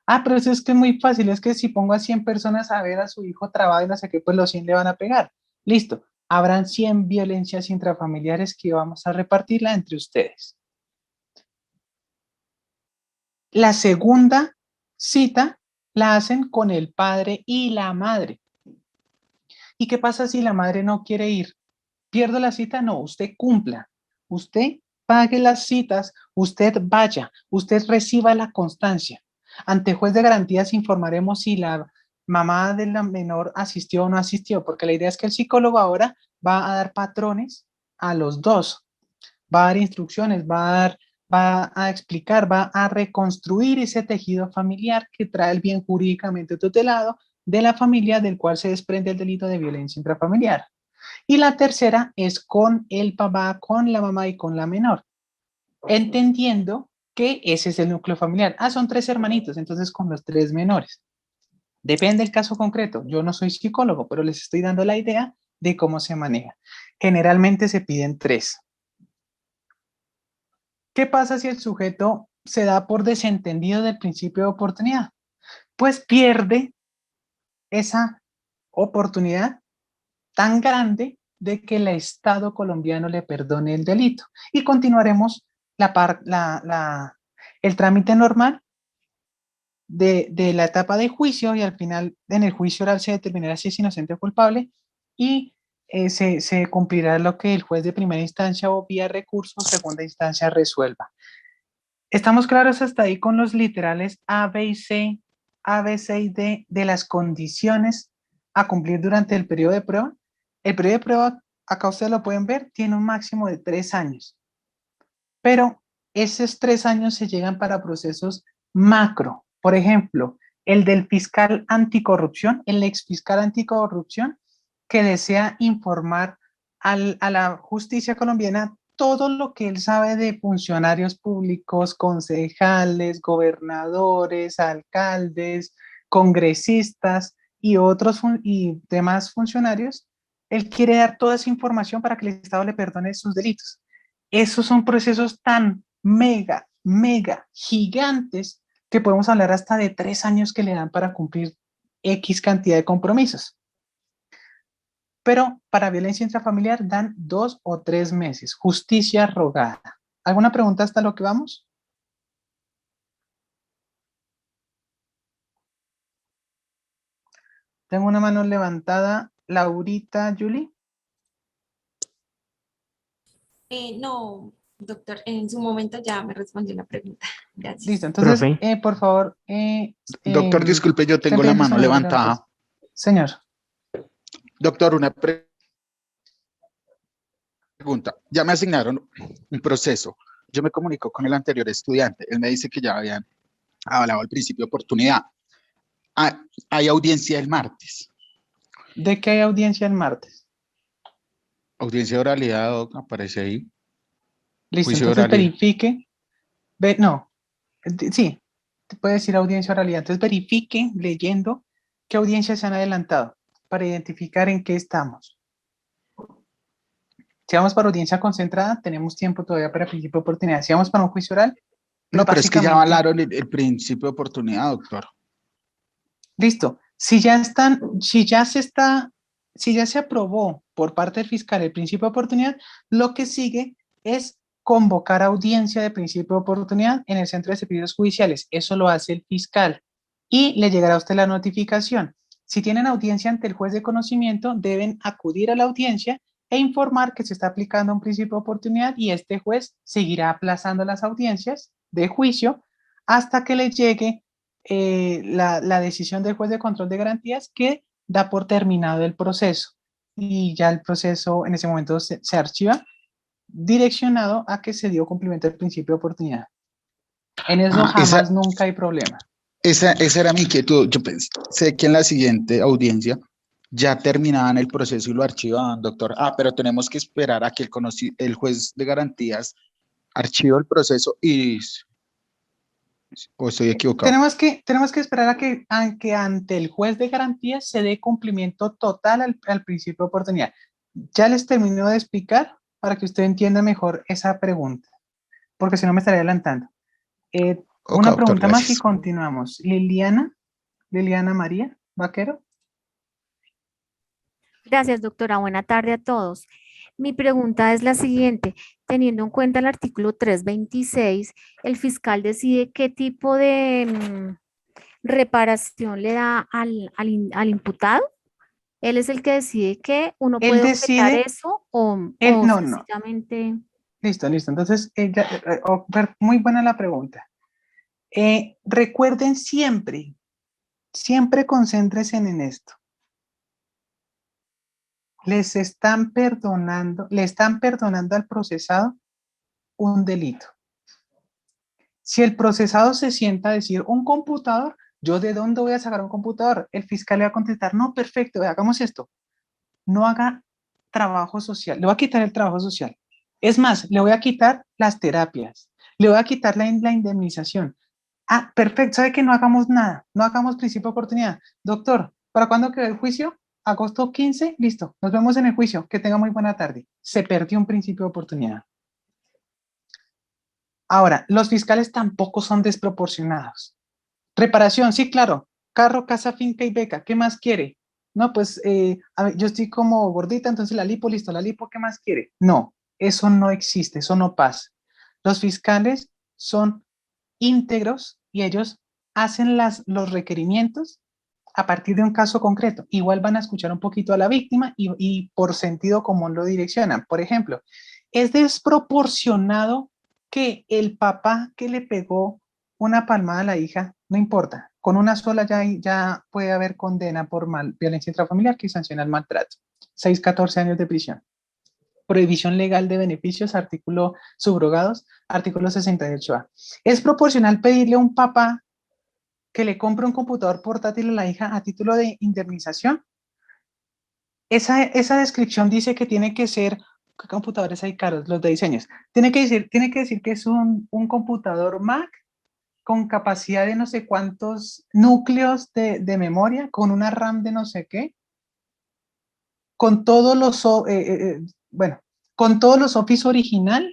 Ah, pero eso es que es muy fácil, es que si pongo a 100 personas a ver a su hijo trabado y no sé qué, pues los 100 le van a pegar. Listo, habrán 100 violencias intrafamiliares que vamos a repartirla entre ustedes. La segunda cita la hacen con el padre y la madre. ¿Y qué pasa si la madre no quiere ir? ¿Pierdo la cita? No, usted cumpla. Usted pague las citas, usted vaya, usted reciba la constancia. Ante juez de garantías informaremos si la mamá de la menor asistió o no asistió, porque la idea es que el psicólogo ahora va a dar patrones a los dos, va a dar instrucciones, va a explicar, va a reconstruir ese tejido familiar que trae el bien jurídicamente tutelado de la familia del cual se desprende el delito de violencia intrafamiliar. Y la tercera es con el papá, con la mamá y con la menor, entendiendo que ese es el núcleo familiar. Ah, son 3 hermanitos, entonces con los 3 menores. Depende del caso concreto. Yo no soy psicólogo, pero les estoy dando la idea de cómo se maneja. Generalmente se piden 3. ¿Qué pasa si el sujeto se da por desentendido del principio de oportunidad? Pues pierde esa oportunidad tan grande de que el Estado colombiano le perdone el delito. Y continuaremos el trámite normal de la etapa de juicio y al final en el juicio oral se determinará si es inocente o culpable y se cumplirá lo que el juez de primera instancia o vía recurso segunda instancia resuelva. ¿Estamos claros hasta ahí con los literales A, B y C, A, B, C y D de las condiciones a cumplir durante el periodo de prueba? El periodo de prueba, acá ustedes lo pueden ver, tiene un máximo de 3 años. Pero esos 3 años se llegan para procesos macro. Por ejemplo, el del fiscal anticorrupción, el ex fiscal anticorrupción, que desea informar a la justicia colombiana todo lo que él sabe de funcionarios públicos, concejales, gobernadores, alcaldes, congresistas y y demás funcionarios. Él quiere dar toda esa información para que el Estado le perdone sus delitos. Esos son procesos tan mega gigantes que podemos hablar hasta de 3 años que le dan para cumplir X cantidad de compromisos. Pero para violencia intrafamiliar dan 2 o 3 meses. Justicia rogada. ¿Alguna pregunta hasta lo que vamos? Tengo una mano levantada. Laurita, Julie. No, doctor, en su momento ya me respondió la pregunta. Gracias. Listo, entonces, Profe. por favor. Doctor, disculpe, yo tengo la mano levantada. Señor. Doctor, una pregunta. Ya me asignaron un proceso. Yo me comunico con el anterior estudiante. Él me dice que ya habían hablado al principio de oportunidad. Hay audiencia el martes. ¿De qué hay audiencia el martes? Audiencia de oralidad, aparece ahí. Listo, Juicio de entonces oralidad. verifique. Sí, te puede decir audiencia de oralidad. Entonces verifique leyendo qué audiencias se han adelantado para identificar en qué estamos. Si vamos para audiencia concentrada, tenemos tiempo todavía para principio de oportunidad. Si vamos para un juicio oral, No, pero es que ya básicamente- avalaron el principio de oportunidad, doctor. Listo. Si ya se aprobó por parte del fiscal el principio de oportunidad, lo que sigue es convocar audiencia de principio de oportunidad en el centro de servicios judiciales. Eso lo hace el fiscal y le llegará a usted la notificación. Si tienen audiencia ante el juez de conocimiento, deben acudir a la audiencia e informar que se está aplicando un principio de oportunidad y este juez seguirá aplazando las audiencias de juicio hasta que le llegue la decisión del juez de control de garantías que da por terminado el proceso y ya el proceso en ese momento se archiva direccionado a que se dio cumplimiento del principio de oportunidad. En eso jamás, nunca hay problema. Esa era mi inquietud. Yo pensé que en la siguiente audiencia ya terminaban el proceso y lo archivaban, doctor. Pero tenemos que esperar a que el juez de garantías archive el proceso y... ¿O estoy equivocado? Tenemos que esperar a que ante el juez de garantías se dé cumplimiento total al principio de oportunidad. Ya les termino de explicar para que usted entienda mejor esa pregunta, porque si no me estaré adelantando. Una doctor, pregunta más y gracias. continuamos. Liliana María Vaquero. Gracias, doctora. Buena tarde a todos. Mi pregunta es la siguiente. Teniendo en cuenta el artículo 326, el fiscal decide qué tipo de reparación le da al imputado. Él es el que decide que uno Él puede decide- objetar eso o no. sencillamente... Listo. Entonces, muy buena la pregunta. Recuerden siempre concéntrense en esto. Le están perdonando al procesado un delito. Si el procesado se sienta a decir un computador, ¿yo de dónde voy a sacar un computador? El fiscal le va a contestar, no, perfecto, hagamos esto. No haga trabajo social, le voy a quitar el trabajo social. Es más, le voy a quitar las terapias, le voy a quitar la indemnización. Perfecto, ¿sabe que no hagamos nada? No hagamos principio de oportunidad. Doctor, ¿para cuándo queda el juicio? Agosto 15, listo, nos vemos en el juicio, que tenga muy buena tarde. Se perdió un principio de oportunidad. Ahora, los fiscales tampoco son desproporcionados. Reparación, sí, claro. Carro, casa, finca y beca. ¿Qué más quiere? No, pues, a ver, yo estoy como gordita, entonces la lipo, listo, la lipo, ¿qué más quiere? No, eso no existe, eso no pasa. Los fiscales son íntegros y ellos hacen los requerimientos a partir de un caso concreto. Igual van a escuchar un poquito a la víctima y por sentido común lo direccionan. Por ejemplo, es desproporcionado que el papá que le pegó una palmada a la hija, no importa, con una sola ya puede haber condena por violencia intrafamiliar que sanciona el maltrato. 6-14 años de prisión. Prohibición legal de beneficios, artículo subrogados, artículo 68A. ¿Es proporcional pedirle a un papá que le compre un computador portátil a la hija a título de indemnización? Esa descripción dice que tiene que ser, ¿qué computadores hay caros? Los de diseños. Tiene que decir que es un computador Mac con capacidad de no sé cuántos núcleos de memoria, con una RAM de no sé qué, con todos los, bueno, con todos los Office original,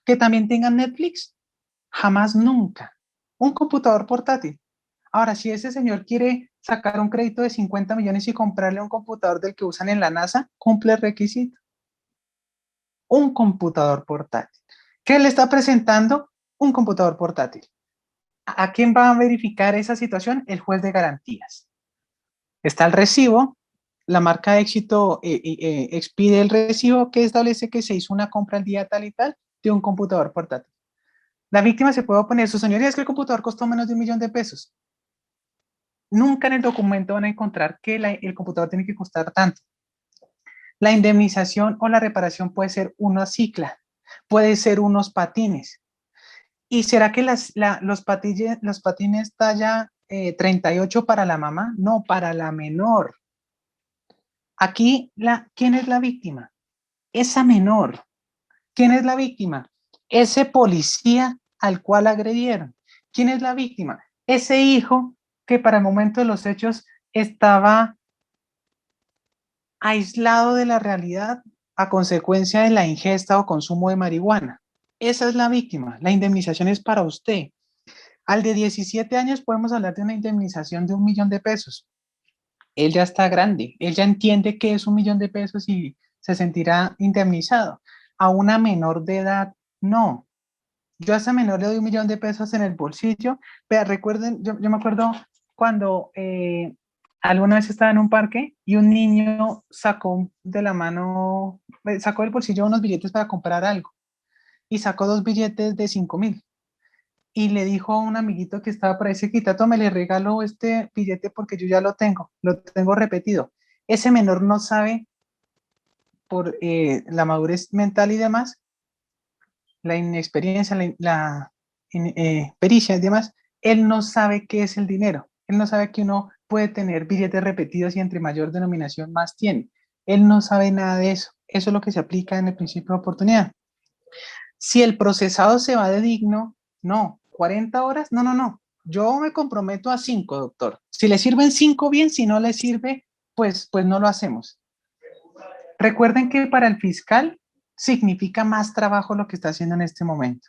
que también tengan Netflix, jamás nunca. Un computador portátil. Ahora, si ese señor quiere sacar un crédito de 50 millones y comprarle un computador del que usan en la NASA, cumple el requisito. Un computador portátil. ¿Qué le está presentando? Un computador portátil. ¿A quién va a verificar esa situación? El juez de garantías. Está el recibo, la marca de éxito expide el recibo que establece que se hizo una compra el día tal y tal de un computador portátil. La víctima se puede oponer, su señoría, es que el computador costó menos de $1.000.000. Nunca en el documento van a encontrar que el computador tiene que costar tanto. La indemnización o la reparación puede ser una cicla, puede ser unos patines. ¿Y será que los patines talla 38 para la mamá? No, para la menor. Aquí, ¿quién es la víctima? Esa menor. ¿Quién es la víctima? Ese policía al cual agredieron. ¿Quién es la víctima? Ese hijo que para el momento de los hechos estaba aislado de la realidad a consecuencia de la ingesta o consumo de marihuana. Esa es la víctima. La indemnización es para usted. Al de 17 años podemos hablar de una indemnización de $1.000.000. Él ya está grande, él ya entiende que es $1.000.000 y se sentirá indemnizado. A una menor de edad, no. Yo a esa menor le doy $1.000.000 en el bolsillo. Pero recuerden, yo me acuerdo cuando alguna vez estaba en un parque y un niño sacó de la mano, sacó del bolsillo unos billetes para comprar algo y sacó 2 billetes de 5.000 y le dijo a un amiguito que estaba por ahí cerquita, tome, le regalo este billete porque yo ya lo tengo repetido. Ese menor no sabe, por la madurez mental y demás, la inexperiencia, la pericia y demás, él no sabe qué es el dinero. Él no sabe que uno puede tener billetes repetidos y entre mayor denominación más tiene. Él no sabe nada de eso. Eso es lo que se aplica en el principio de oportunidad. Si el procesado se va de digno, no. 40 horas, no, no, no. Yo me comprometo a 5, doctor. Si le sirven 5, bien. Si no le sirve, pues no lo hacemos. Recuerden que para el fiscal significa más trabajo lo que está haciendo en este momento.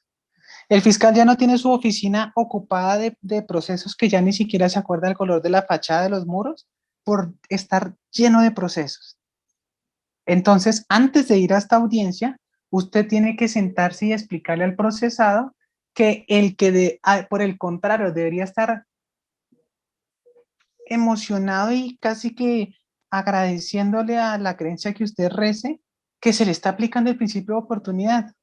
El fiscal ya no tiene su oficina ocupada de procesos que ya ni siquiera se acuerda del color de la fachada de los muros por estar lleno de procesos. Entonces, antes de ir a esta audiencia, usted tiene que sentarse y explicarle al procesado que por el contrario, debería estar emocionado y casi que agradeciéndole a la creencia que usted rece, que se le está aplicando el principio de oportunidad.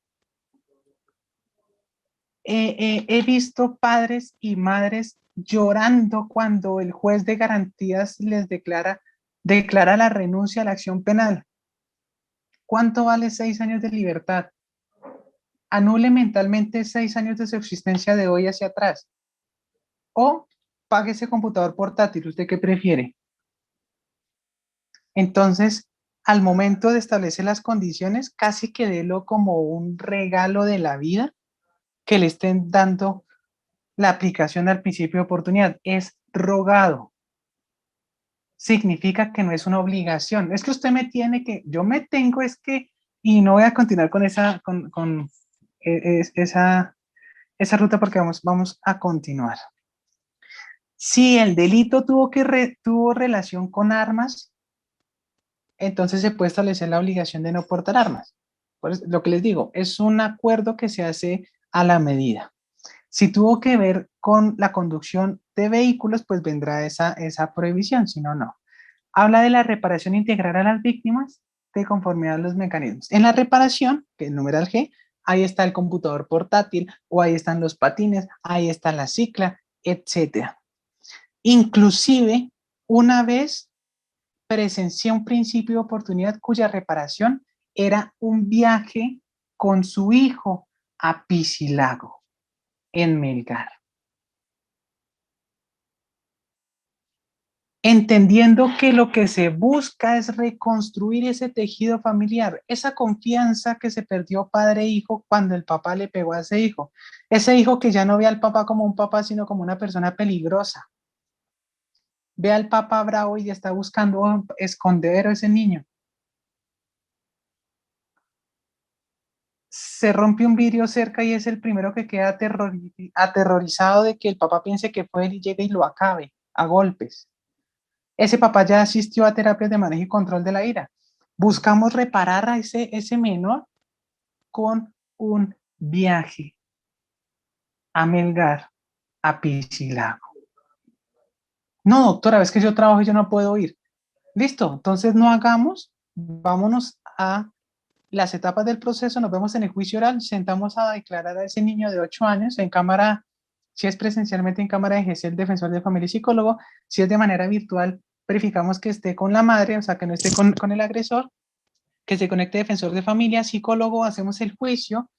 He visto padres y madres llorando cuando el juez de garantías les declara la renuncia a la acción penal. ¿Cuánto vale 6 años de libertad? Anule mentalmente 6 años de su existencia de hoy hacia atrás. O pague ese computador portátil. ¿Usted qué prefiere? Entonces, al momento de establecer las condiciones, casi que délo como un regalo de la vida que le estén dando la aplicación al principio de oportunidad. Es rogado. Significa que no es una obligación. Es que usted me tiene que, yo me tengo es que, y no voy a continuar con esa ruta porque vamos a continuar. Si el delito tuvo relación con armas, entonces se puede establecer la obligación de no portar armas. Por eso, lo que les digo, es un acuerdo que se hace a la medida. Si tuvo que ver con la conducción de vehículos, pues vendrá esa prohibición, si no, no. Habla de la reparación integral a las víctimas de conformidad a los mecanismos. En la reparación, que es el numeral G, ahí está el computador portátil, o ahí están los patines, ahí está la cicla, etcétera. Inclusive, una vez presencié un principio de oportunidad cuya reparación era un viaje con su hijo a Piscilago, en Melgar. entendiendo que lo que se busca es reconstruir ese tejido familiar, esa confianza que se perdió padre e hijo cuando el papá le pegó a ese hijo que ya no ve al papá como un papá, sino como una persona peligrosa. Ve al papá bravo y está buscando esconder a ese niño. Se rompe un vidrio cerca y es el primero que queda aterrorizado de que el papá piense que fue él y llegue y lo acabe a golpes. Ese papá ya asistió a terapias de manejo y control de la ira. Buscamos reparar a ese menor con un viaje a Melgar, a Piscilago. No, doctora, es que yo trabajo y yo no puedo ir. Listo, entonces no hagamos, vámonos a las etapas del proceso, nos vemos en el juicio oral, sentamos a declarar a ese niño de 8 años en cámara, si es presencialmente en cámara de GC, el defensor de familia y psicólogo, si es de manera virtual, verificamos que esté con la madre, o sea, que no esté con el agresor, que se conecte defensor de familia, psicólogo, hacemos el juicio,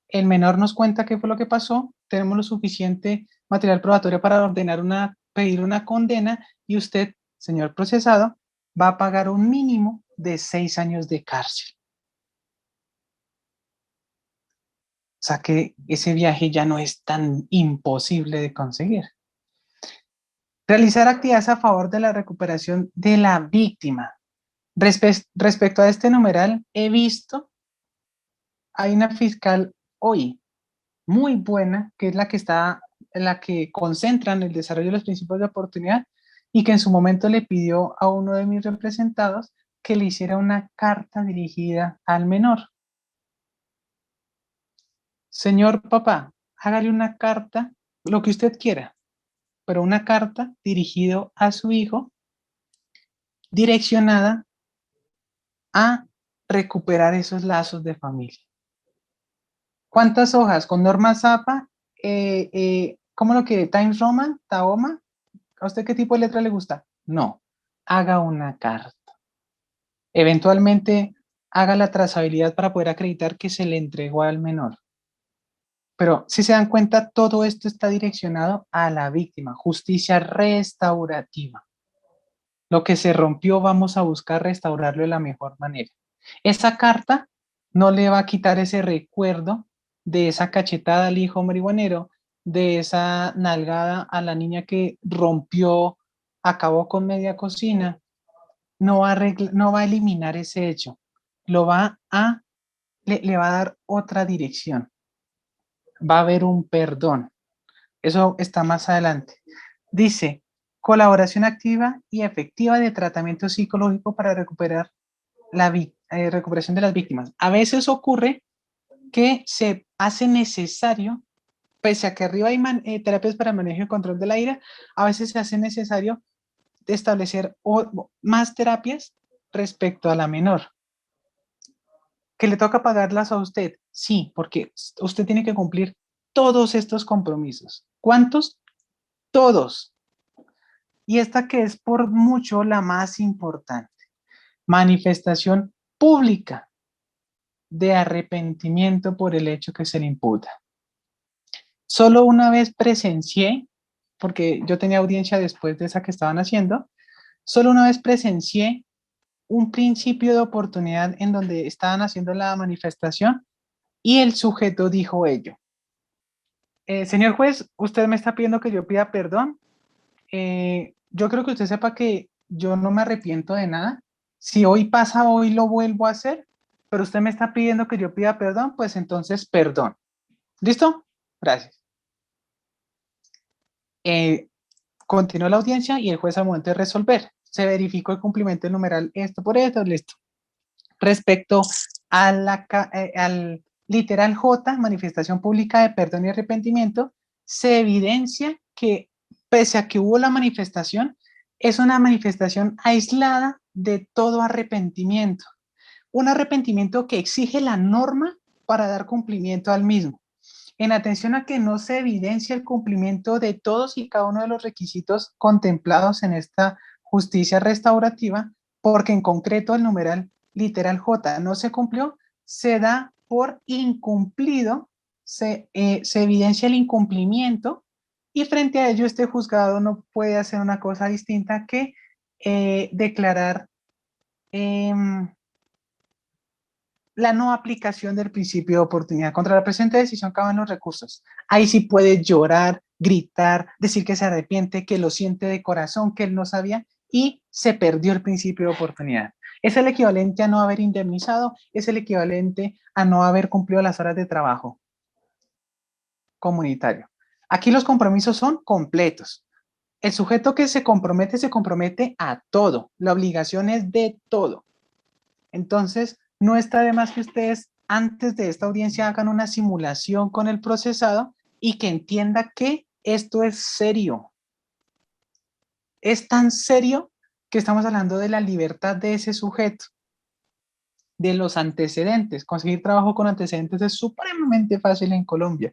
el menor nos cuenta qué fue lo que pasó, tenemos lo suficiente material probatorio para pedir una condena y usted, señor procesado, va a pagar un mínimo de 6 años de cárcel. O sea que ese viaje ya no es tan imposible de conseguir. Realizar actividades a favor de la recuperación de la víctima. Respecto a este numeral, he visto, hay una fiscal hoy muy buena, que es la que concentra en el desarrollo de los principios de oportunidad y que en su momento le pidió a uno de mis representados que le hiciera una carta dirigida al menor. Señor papá, hágale una carta, lo que usted quiera, pero una carta dirigida a su hijo, direccionada a recuperar esos lazos de familia. ¿Cuántas hojas? Con Norma Zappa, ¿cómo lo quiere? Times Roman, Tahoma. ¿A usted qué tipo de letra le gusta? No, haga una carta. Eventualmente haga la trazabilidad para poder acreditar que se le entregó al menor. Pero si se dan cuenta, todo esto está direccionado a la víctima, justicia restaurativa. Lo que se rompió, vamos a buscar restaurarlo de la mejor manera. Esa carta no le va a quitar ese recuerdo de esa cachetada al hijo marihuanero, de esa nalgada a la niña que rompió, acabó con media cocina. No va a eliminar ese hecho. Le va a dar otra dirección. Va a haber un perdón. Eso está más adelante. Dice, colaboración activa y efectiva de tratamiento psicológico para recuperar la recuperación de las víctimas. A veces ocurre que se hace necesario, pese a que arriba hay terapias para manejo y control de la ira, a veces se hace necesario establecer más terapias respecto a la menor. ¿Que le toca pagarlas a usted? Sí, porque usted tiene que cumplir todos estos compromisos. ¿Cuántos? Todos. Y esta que es por mucho la más importante. Manifestación pública de arrepentimiento por el hecho que se le imputa. Solo una vez presencié, porque yo tenía audiencia después de esa que estaban haciendo, solo una vez presencié un principio de oportunidad en donde estaban haciendo la manifestación y el sujeto dijo ello. Señor juez, usted me está pidiendo que yo pida perdón. Yo creo que usted sepa que yo no me arrepiento de nada. Si hoy pasa, hoy lo vuelvo a hacer, pero usted me está pidiendo que yo pida perdón, pues entonces perdón. ¿Listo? Gracias. Continuó la audiencia y el juez al momento de resolver. Se verificó el cumplimiento del numeral esto por esto, listo. Respecto a al literal J, manifestación pública de perdón y arrepentimiento, se evidencia que pese a que hubo la manifestación, es una manifestación aislada de todo arrepentimiento. Un arrepentimiento que exige la norma para dar cumplimiento al mismo. En atención a que no se evidencia el cumplimiento de todos y cada uno de los requisitos contemplados en esta justicia restaurativa, porque en concreto el numeral literal J no se cumplió, se da por incumplido, se evidencia el incumplimiento y frente a ello este juzgado no puede hacer una cosa distinta que declarar la no aplicación del principio de oportunidad. Contra la presente decisión caben los recursos. Ahí sí puede llorar, gritar, decir que se arrepiente, que lo siente de corazón, que él no sabía y se perdió el principio de oportunidad. Es el equivalente a no haber indemnizado, es el equivalente a no haber cumplido las horas de trabajo comunitario. Aquí los compromisos son completos. El sujeto que se compromete a todo. La obligación es de todo. Entonces, no está de más que ustedes antes de esta audiencia hagan una simulación con el procesado y que entienda que esto es serio. Es tan serio que estamos hablando de la libertad de ese sujeto, de los antecedentes. Conseguir trabajo con antecedentes es supremamente fácil en Colombia.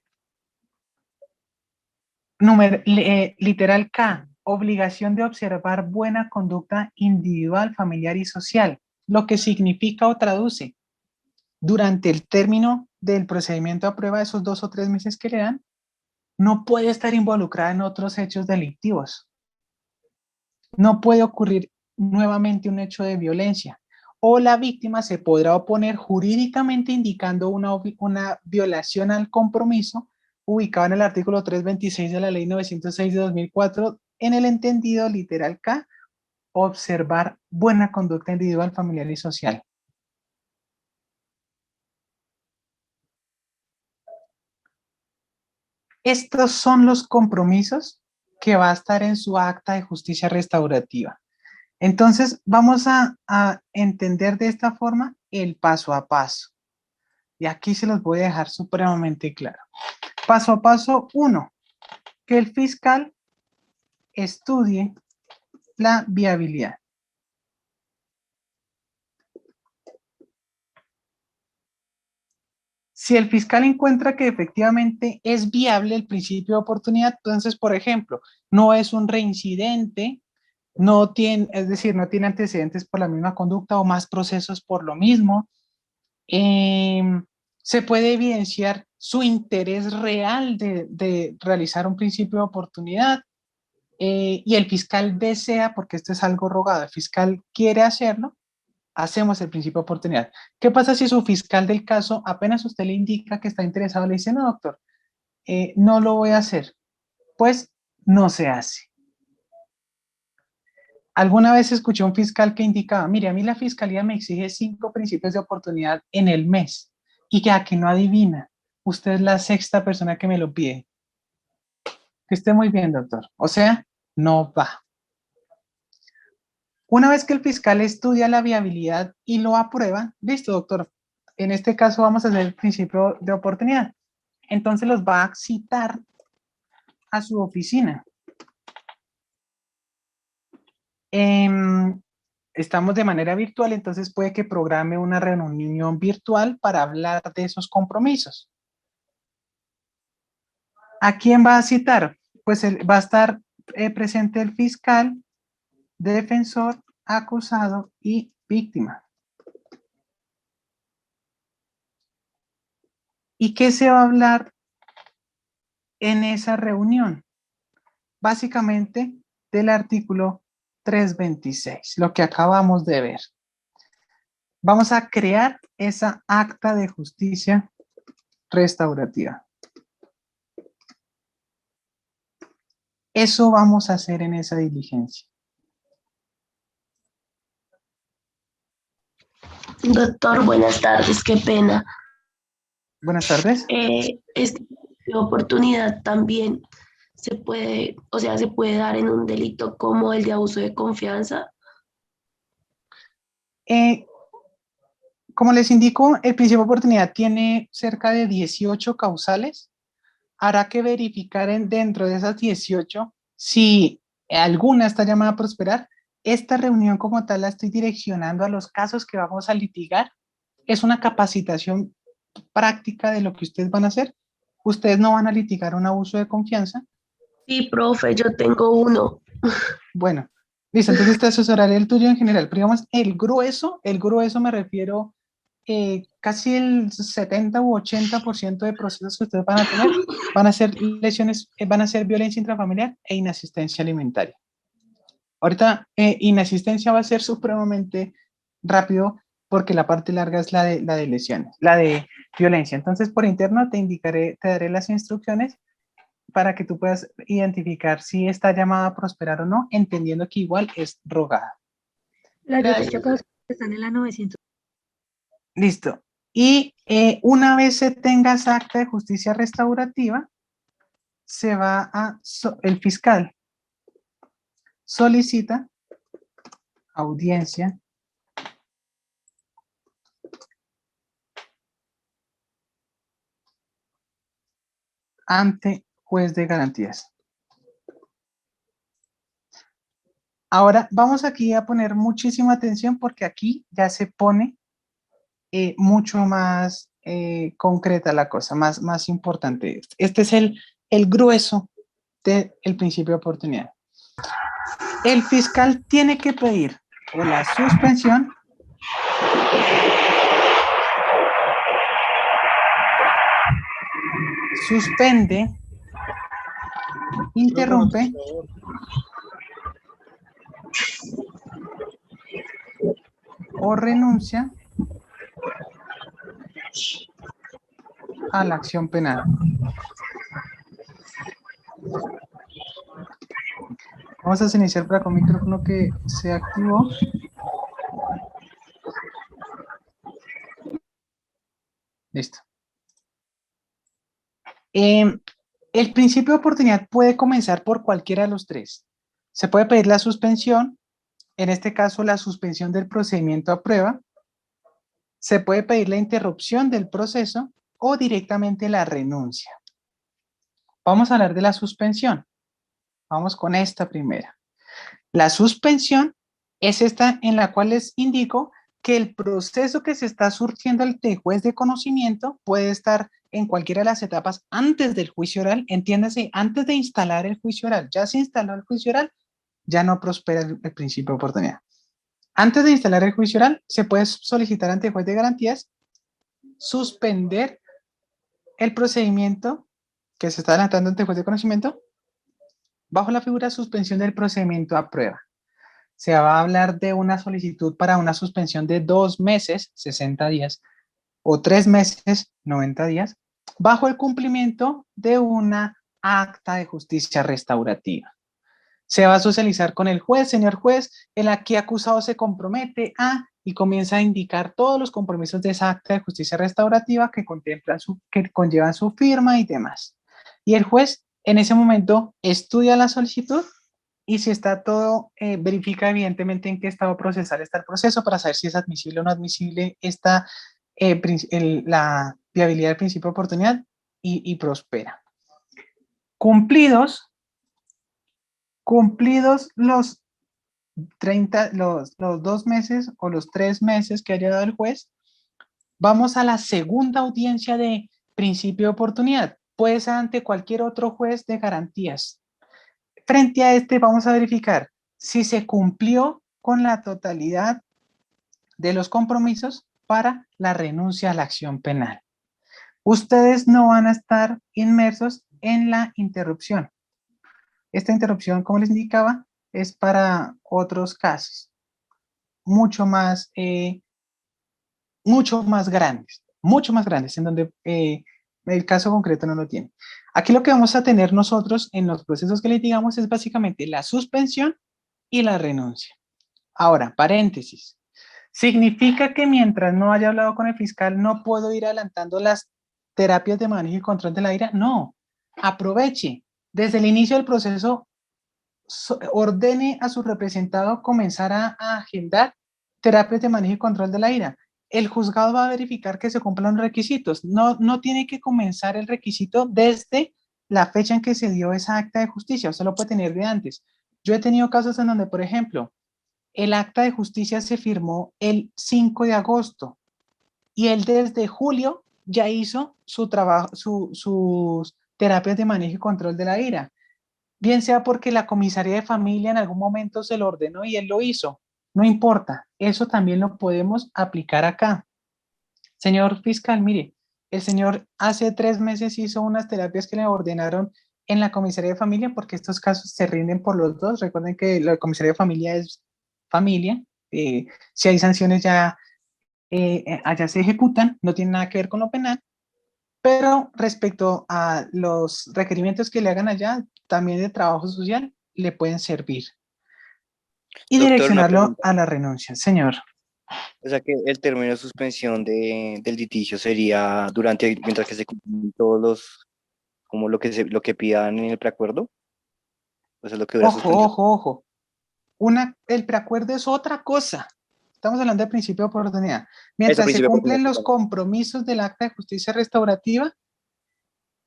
Literal K, obligación de observar buena conducta individual, familiar y social, lo que significa o traduce durante el término del procedimiento a prueba, esos 2 o 3 meses que le dan, no puede estar involucrada en otros hechos delictivos. No puede ocurrir nuevamente un hecho de violencia. O la víctima se podrá oponer jurídicamente indicando una violación al compromiso ubicado en el artículo 326 de la Ley 906 de 2004 en el entendido literal K, observar buena conducta individual, familiar y social. Estos son los compromisos que va a estar en su acta de justicia restaurativa. Entonces, vamos a entender de esta forma el paso a paso. Y aquí se los voy a dejar supremamente claro. Paso a paso 1, que el fiscal estudie la viabilidad. Si el fiscal encuentra que efectivamente es viable el principio de oportunidad, entonces, por ejemplo, no es un reincidente, no tiene, es decir, no tiene antecedentes por la misma conducta o más procesos por lo mismo, se puede evidenciar su interés real de realizar un principio de oportunidad y el fiscal desea, porque esto es algo rogado, el fiscal quiere hacerlo, hacemos el principio de oportunidad. ¿Qué pasa si su fiscal del caso, apenas usted le indica que está interesado, le dice, no, doctor, no lo voy a hacer? Pues no se hace. Alguna vez escuché a un fiscal que indicaba, mire, a mí la fiscalía me exige 5 principios de oportunidad en el mes y que no adivina, usted es la 6ª persona que me lo pide. Que esté muy bien, doctor. O sea, no va. Una vez que el fiscal estudia la viabilidad y lo aprueba, listo, doctor, en este caso vamos a hacer el principio de oportunidad. Entonces los va a citar a su oficina. Estamos de manera virtual, entonces puede que programe una reunión virtual para hablar de esos compromisos. ¿A quién va a citar? Pues va a estar presente el fiscal, defensor, acusado y víctima. ¿Y qué se va a hablar en esa reunión? Básicamente del artículo 326, lo que acabamos de ver. Vamos a crear esa acta de justicia restaurativa. Eso vamos a hacer en esa diligencia. Doctor, buenas tardes, qué pena. Buenas tardes. Esta oportunidad también se puede, o sea, se puede dar en un delito como el de abuso de confianza. Como les indico, el principio de oportunidad tiene cerca de 18 causales. Habrá que verificar dentro de esas 18 si alguna está llamada a prosperar. Esta reunión como tal la estoy direccionando a los casos que vamos a litigar. Es una capacitación práctica de lo que ustedes van a hacer. Ustedes no van a litigar un abuso de confianza. Sí, profe, yo tengo uno. Bueno, listo, entonces te asesoraré el tuyo en general. Pero digamos, el grueso me refiero, casi el 70 u 80% de procesos que ustedes van a tener van a ser lesiones, van a ser violencia intrafamiliar e inasistencia alimentaria. Ahorita inasistencia va a ser supremamente rápido porque la parte larga es la de lesiones, la de violencia. Entonces, por interno te daré las instrucciones para que tú puedas identificar si está llamada a prosperar o no, entendiendo que igual es rogada. Están en la 900. Listo. Y una vez se tenga esa acta de justicia restaurativa, se va a, el fiscal solicita audiencia ante juez de garantías. Ahora vamos aquí a poner muchísima atención porque aquí ya se pone mucho más concreta la cosa, más importante. Este es el grueso del principio de oportunidad. El fiscal tiene que pedir o la suspensión suspende, interrumpe o renuncia a la acción penal. Vamos a iniciar para con micrófono que se activó. Listo. El principio de oportunidad puede comenzar por cualquiera de los tres. Se puede pedir la suspensión, en este caso la suspensión del procedimiento a prueba. Se puede pedir la interrupción del proceso o directamente la renuncia. Vamos a hablar de la suspensión. Vamos con esta primera. La suspensión es esta en la cual les indico que el proceso que se está surtiendo ante el juez de conocimiento puede estar en cualquiera de las etapas antes del juicio oral, entiéndase, antes de instalar el juicio oral. Ya se instaló el juicio oral, ya no prospera el principio de oportunidad. Antes de instalar el juicio oral, se puede solicitar ante el juez de garantías suspender el procedimiento que se está adelantando ante el juez de conocimiento bajo la figura de suspensión del procedimiento a prueba. Se va a hablar de una solicitud para una suspensión de 2 meses, 60 días, o 3 meses, 90 días, bajo el cumplimiento de una acta de justicia restaurativa. Se va a socializar con el juez, señor juez, el aquí acusado se compromete a, y comienza a indicar todos los compromisos de esa acta de justicia restaurativa que conllevan su firma y demás. Y el juez en ese momento estudia la solicitud y si está todo, verifica evidentemente en qué estado procesal está el proceso para saber si es admisible o no admisible la viabilidad del principio de oportunidad y prospera. Cumplidos los 2 meses o los 3 meses que haya dado el juez, vamos a la segunda audiencia de principio de oportunidad. Puede ser ante cualquier otro juez de garantías. Frente a este vamos a verificar si se cumplió con la totalidad de los compromisos para la renuncia a la acción penal. Ustedes no van a estar inmersos en la interrupción. Esta interrupción, como les indicaba, es para otros casos mucho más grandes, en donde el caso concreto no lo tiene. Aquí lo que vamos a tener nosotros en los procesos que litigamos es básicamente la suspensión y la renuncia. Ahora, paréntesis. ¿Significa que mientras no haya hablado con el fiscal no puedo ir adelantando las terapias de manejo y control de la ira? No. Aproveche. Desde el inicio del proceso, ordene a su representado comenzar a agendar terapias de manejo y control de la ira. El juzgado va a verificar que se cumplan los requisitos. No tiene que comenzar el requisito desde la fecha en que se dio esa acta de justicia. Usted lo puede tener de antes. Yo he tenido casos en donde, por ejemplo, el acta de justicia se firmó el 5 de agosto y él desde julio ya hizo su trabajo, sus terapias de manejo y control de la ira. Bien sea porque la comisaría de familia en algún momento se lo ordenó y él lo hizo. No importa, eso también lo podemos aplicar acá. Señor fiscal, mire, el señor hace 3 meses hizo unas terapias que le ordenaron en la comisaría de familia, porque estos casos se rinden por los dos. Recuerden que la comisaría de familia es familia. Si hay sanciones ya allá se ejecutan, no tiene nada que ver con lo penal. Pero respecto a los requerimientos que le hagan allá, también de trabajo social, le pueden servir. Y Doctor, una direccionarlo pregunta. a la renuncia, señor. O sea que el término de suspensión del litigio sería mientras que se cumplen todos los, como lo que pidan en el preacuerdo. O sea, lo que dura Ojo, suspensión. ojo. El preacuerdo es otra cosa. Estamos hablando del principio de oportunidad. Eso, Mientras se principio de cumplen oportunidad, los perdón. compromisos del acta de justicia restaurativa,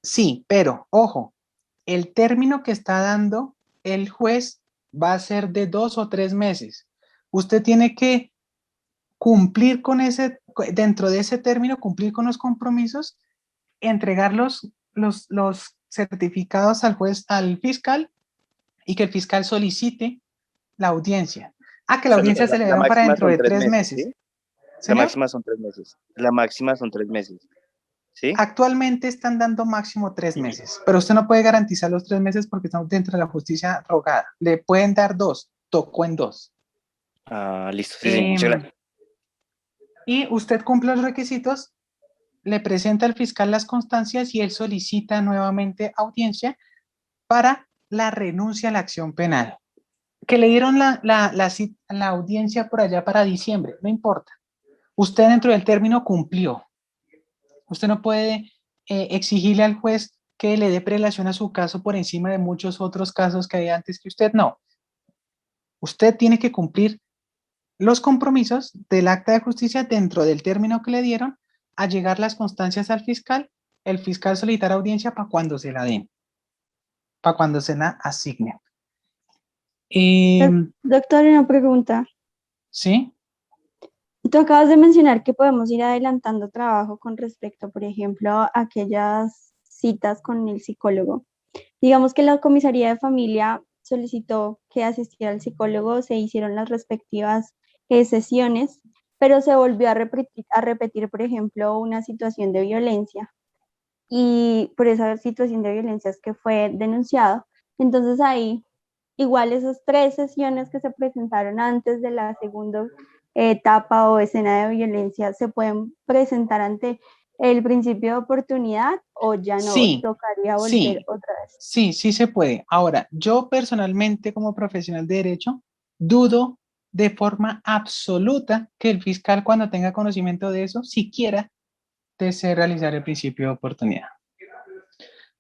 sí, pero ojo, el término que está dando el juez va a ser de 2 o 3 meses. Usted tiene que cumplir con dentro de ese término, cumplir con los compromisos, entregar los certificados al juez, al fiscal, y que el fiscal solicite la audiencia. Que O la sea, audiencia se le la dieron para máxima dentro son de 3 3 meses, meses. ¿sí? La ¿Señor? máxima son 3 meses. La máxima son 3 meses, ¿sí? Actualmente están dando máximo 3 meses, pero usted no puede garantizar los 3 meses porque estamos dentro de la justicia rogada. Le pueden dar 2, tocó en 2. Ah, listo. Sí, sí, muchas gracias. Y usted cumple los requisitos, le presenta al fiscal las constancias y él solicita nuevamente audiencia para la renuncia a la acción penal. Que le dieron la audiencia por allá para diciembre, no importa. Usted dentro del término cumplió. Usted no puede exigirle al juez que le dé prelación a su caso por encima de muchos otros casos que hay antes que usted. No. Usted tiene que cumplir los compromisos del acta de justicia dentro del término que le dieron, a llegar las constancias al fiscal, el fiscal solicitar audiencia para cuando se la den, para cuando se la asignen. Doctor, una pregunta. ¿Sí? Tú acabas de mencionar que podemos ir adelantando trabajo con respecto, por ejemplo, a aquellas citas con el psicólogo. Digamos que la comisaría de familia solicitó que asistiera al psicólogo, se hicieron las respectivas sesiones, pero se volvió a repetir, por ejemplo, una situación de violencia. Y por esa situación de violencia es que fue denunciado. Entonces ahí, igual esas 3 sesiones que se presentaron antes de la segunda etapa o escena de violencia, ¿se pueden presentar ante el principio de oportunidad o ya no tocaría volver otra vez? Sí se puede. Ahora, yo personalmente como profesional de derecho, dudo de forma absoluta que el fiscal, cuando tenga conocimiento de eso, siquiera desee realizar el principio de oportunidad.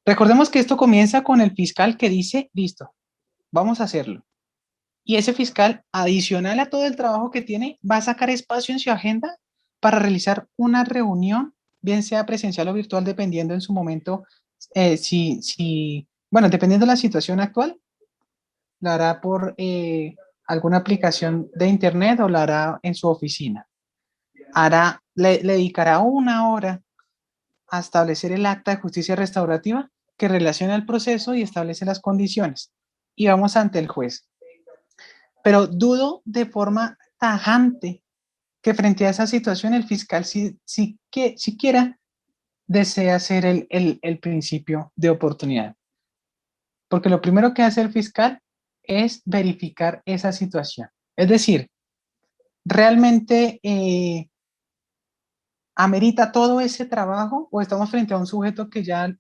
Recordemos que esto comienza con el fiscal que dice, listo, vamos a hacerlo. Y ese fiscal, adicional a todo el trabajo que tiene, va a sacar espacio en su agenda para realizar una reunión, bien sea presencial o virtual, dependiendo en su momento, bueno, dependiendo de la situación actual, la hará por alguna aplicación de internet o la hará en su oficina. Le dedicará 1 hora a establecer el acta de justicia restaurativa que relaciona el proceso y establece las condiciones. Y vamos ante el juez. Pero dudo de forma tajante que frente a esa situación el fiscal siquiera desea hacer el principio de oportunidad. Porque lo primero que hace el fiscal es verificar esa situación. Es decir, ¿realmente amerita todo ese trabajo o estamos frente a un sujeto que ya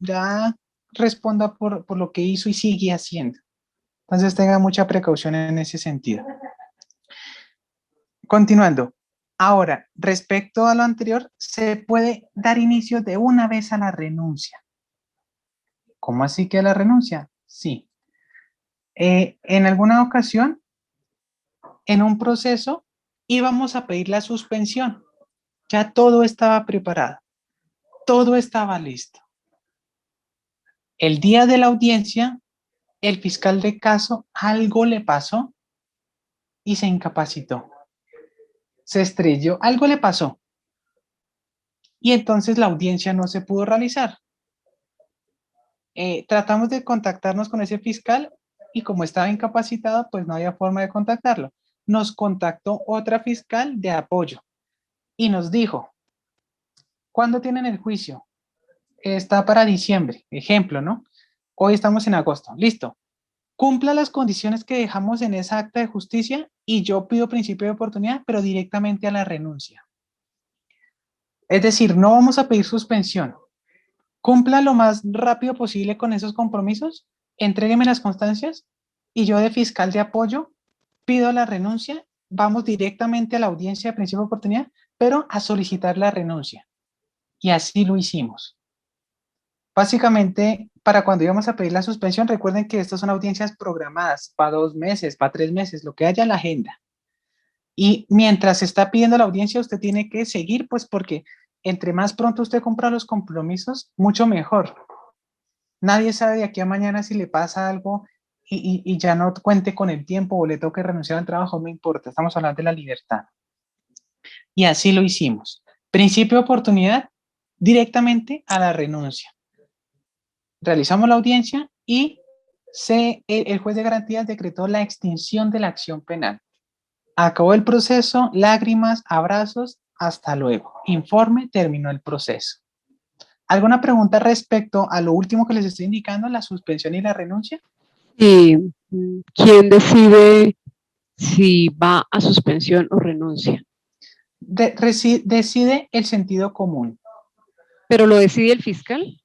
responda por lo que hizo y sigue haciendo? Entonces tenga mucha precaución en ese sentido. Continuando. Ahora, respecto a lo anterior, se puede dar inicio de una vez a la renuncia. ¿Cómo así que a la renuncia? Sí. En alguna ocasión, en un proceso, íbamos a pedir la suspensión. Ya todo estaba preparado. Todo estaba listo. El día de la audiencia, el fiscal de caso algo le pasó y se incapacitó. Se estrelló, algo le pasó. Y entonces la audiencia no se pudo realizar. Tratamos de contactarnos con ese fiscal y como estaba incapacitado, pues no había forma de contactarlo. Nos contactó otra fiscal de apoyo y nos dijo, ¿cuándo tienen el juicio? Está para diciembre, ejemplo, ¿no? Hoy estamos en agosto. Listo. Cumpla las condiciones que dejamos en esa acta de justicia y yo pido principio de oportunidad, pero directamente a la renuncia. Es decir, no vamos a pedir suspensión. Cumpla lo más rápido posible con esos compromisos, entrégueme las constancias y yo de fiscal de apoyo pido la renuncia, vamos directamente a la audiencia de principio de oportunidad, pero a solicitar la renuncia. Y así lo hicimos. Básicamente, para cuando íbamos a pedir la suspensión, recuerden que estas son audiencias programadas para 2 meses, para 3 meses, lo que haya en la agenda. Y mientras se está pidiendo la audiencia, usted tiene que seguir, pues porque entre más pronto usted compra los compromisos, mucho mejor. Nadie sabe de aquí a mañana si le pasa algo y ya no cuente con el tiempo o le toque renunciar al trabajo, no importa, estamos hablando de la libertad. Y así lo hicimos. Principio de oportunidad, directamente a la renuncia. Realizamos la audiencia y el juez de garantías decretó la extinción de la acción penal. Acabó el proceso, lágrimas, abrazos, hasta luego. Informe, terminó el proceso. ¿Alguna pregunta respecto a lo último que les estoy indicando, la suspensión y la renuncia? ¿Y quién decide si va a suspensión o renuncia? Decide el sentido común. ¿Pero lo decide el fiscal?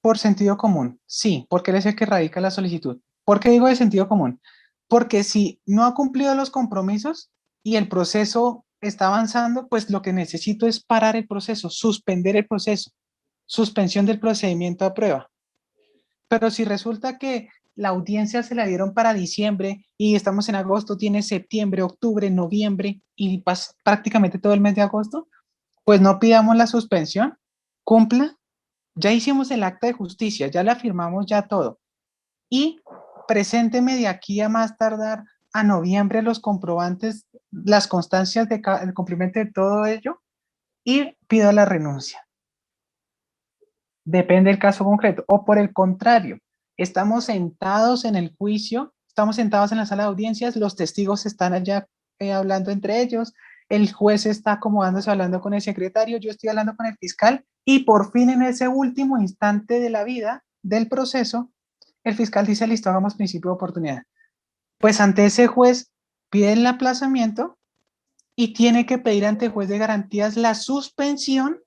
Por sentido común, sí, porque él es el que radica la solicitud. ¿Por qué digo de sentido común? Porque si no ha cumplido los compromisos y el proceso está avanzando, pues lo que necesito es parar el proceso, suspender el proceso, suspensión del procedimiento a prueba. Pero si resulta que la audiencia se la dieron para diciembre y estamos en agosto, tiene septiembre, octubre, noviembre y prácticamente todo el mes de agosto, pues no pidamos la suspensión, cumpla. Ya hicimos el acta de justicia, ya la firmamos, ya todo. Y presénteme de aquí a más tardar a noviembre los comprobantes, las constancias del cumplimiento de todo ello y pido la renuncia. Depende del caso concreto. O por el contrario, estamos sentados en el juicio, estamos sentados en la sala de audiencias, los testigos están allá hablando entre ellos, el juez está acomodándose hablando con el secretario, yo estoy hablando con el fiscal y por fin en ese último instante de la vida del proceso, el fiscal dice, listo, hagamos principio de oportunidad. Pues ante ese juez pide el aplazamiento y tiene que pedir ante el juez de garantías la suspensión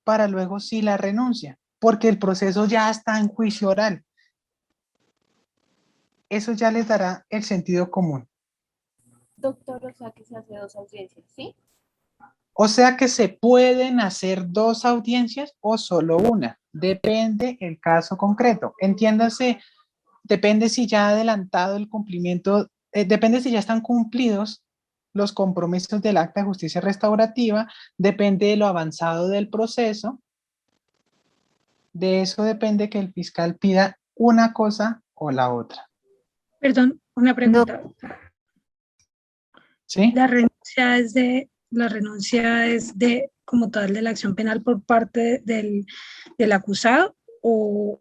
para luego sí la renuncia, porque el proceso ya está en juicio oral. Eso ya les dará el sentido común. Doctor, o sea que se hace 2 audiencias, ¿sí? O sea que se pueden hacer 2 audiencias o solo una. Depende el caso concreto. Entiéndase, depende si ya ha adelantado el cumplimiento, depende si ya están cumplidos los compromisos del acta de justicia restaurativa, depende de lo avanzado del proceso. De eso depende que el fiscal pida una cosa o la otra. Perdón, una pregunta. ¿Sí? La renuncia es de como tal de la acción penal por parte del acusado o...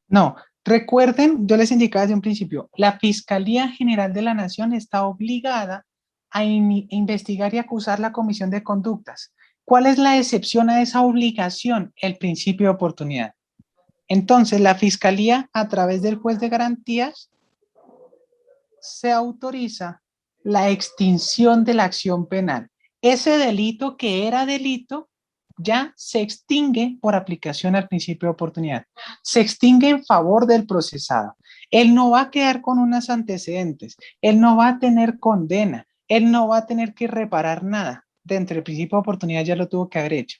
No, recuerden, yo les indicaba desde un principio, la Fiscalía General de la Nación está obligada a investigar y acusar la comisión de conductas. ¿Cuál es la excepción a esa obligación? El principio de oportunidad. Entonces, la Fiscalía, a través del juez de garantías, se autoriza la extinción de la acción penal. Ese delito que era delito ya se extingue por aplicación al principio de oportunidad. Se extingue en favor del procesado. Él no va a quedar con unos antecedentes. Él no va a tener condena. Él no va a tener que reparar nada. Dentro del principio de oportunidad ya lo tuvo que haber hecho.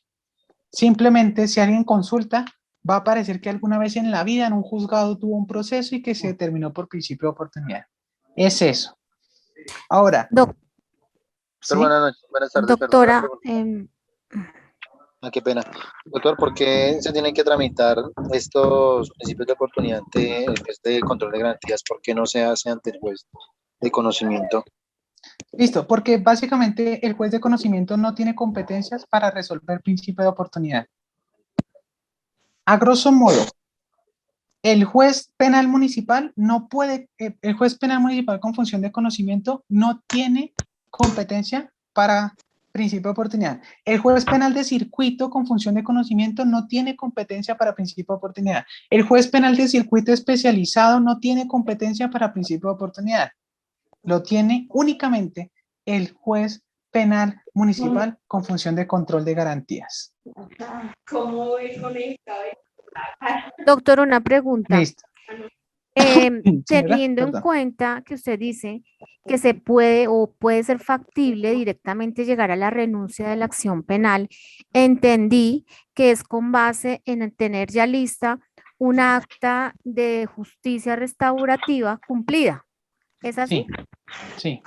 Simplemente si alguien consulta, va a aparecer que alguna vez en la vida en un juzgado tuvo un proceso y que se determinó por principio de oportunidad. Es eso. Ahora. ¿sí? Buenas tardes. Doctora. Qué pena. Doctor, ¿por qué se tienen que tramitar estos principios de oportunidad ante el juez de control de garantías? ¿Por qué no se hace ante el juez de conocimiento? Listo, porque básicamente el juez de conocimiento no tiene competencias para resolver principio de oportunidad. A grosso modo, el juez penal municipal no puede, el juez penal municipal con función de conocimiento no tiene competencia para principio de oportunidad. El juez penal de circuito con función de conocimiento no tiene competencia para principio de oportunidad. El juez penal de circuito especializado no tiene competencia para principio de oportunidad. Lo tiene únicamente el juez penal municipal con función de control de garantías. ¿Cómo voy con el cabello? Doctor, una pregunta. Listo. Teniendo en perdón. cuenta que usted dice que se puede o puede ser factible directamente llegar a la renuncia de la acción penal, entendí que es con base en tener ya lista una acta de justicia restaurativa cumplida. ¿Es así? Sí.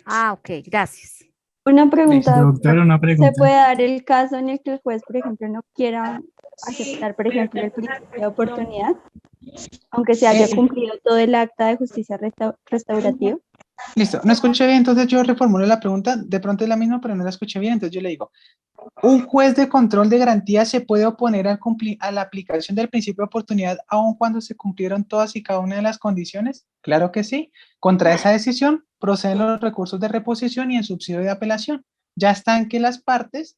Ah, ok, gracias. Una pregunta, Doctor, una ¿se pregunta. puede dar el caso en el que el juez, por ejemplo, no quiera aceptar, por ejemplo, el principio de oportunidad, aunque se haya cumplido todo el acta de justicia restaurativa? Listo, no escuché bien, entonces yo reformulo la pregunta, de pronto es la misma, pero no la escuché bien, entonces yo le digo, ¿un juez de control de garantía se puede oponer a la aplicación del principio de oportunidad aun cuando se cumplieron todas y cada una de las condiciones? Claro que sí. Contra esa decisión proceden los recursos de reposición y en subsidio de apelación. Ya están que las partes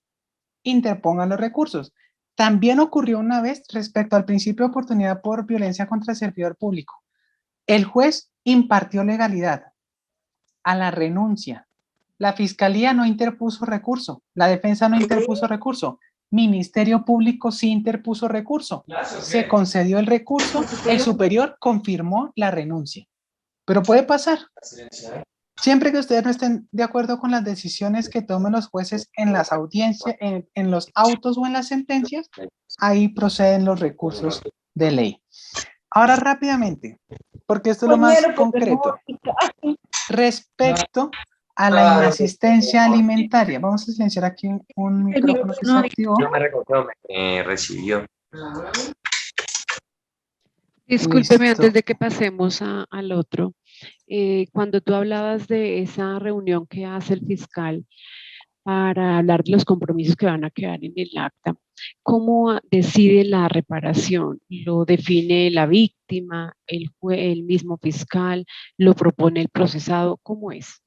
interpongan los recursos. También ocurrió una vez respecto al principio de oportunidad por violencia contra el servidor público. El juez impartió legalidad a la renuncia. La fiscalía no interpuso recurso, la defensa no interpuso recurso, Ministerio Público sí interpuso recurso, se concedió el recurso, el superior confirmó la renuncia. Pero puede pasar. Siempre que ustedes no estén de acuerdo con las decisiones que tomen los jueces en las audiencias, en los autos o en las sentencias, ahí proceden los recursos de ley. Ahora rápidamente, porque esto es lo más concreto. Respecto a la inasistencia alimentaria. Vamos a silenciar aquí un micrófono que se activó. No me recogió, me recibió. Discúlpeme, Listo. antes de que pasemos al otro, cuando tú hablabas de esa reunión que hace el fiscal para hablar de los compromisos que van a quedar en el acta, ¿cómo decide la reparación? ¿Lo define la víctima, el mismo fiscal, lo propone el procesado? ¿Cómo es?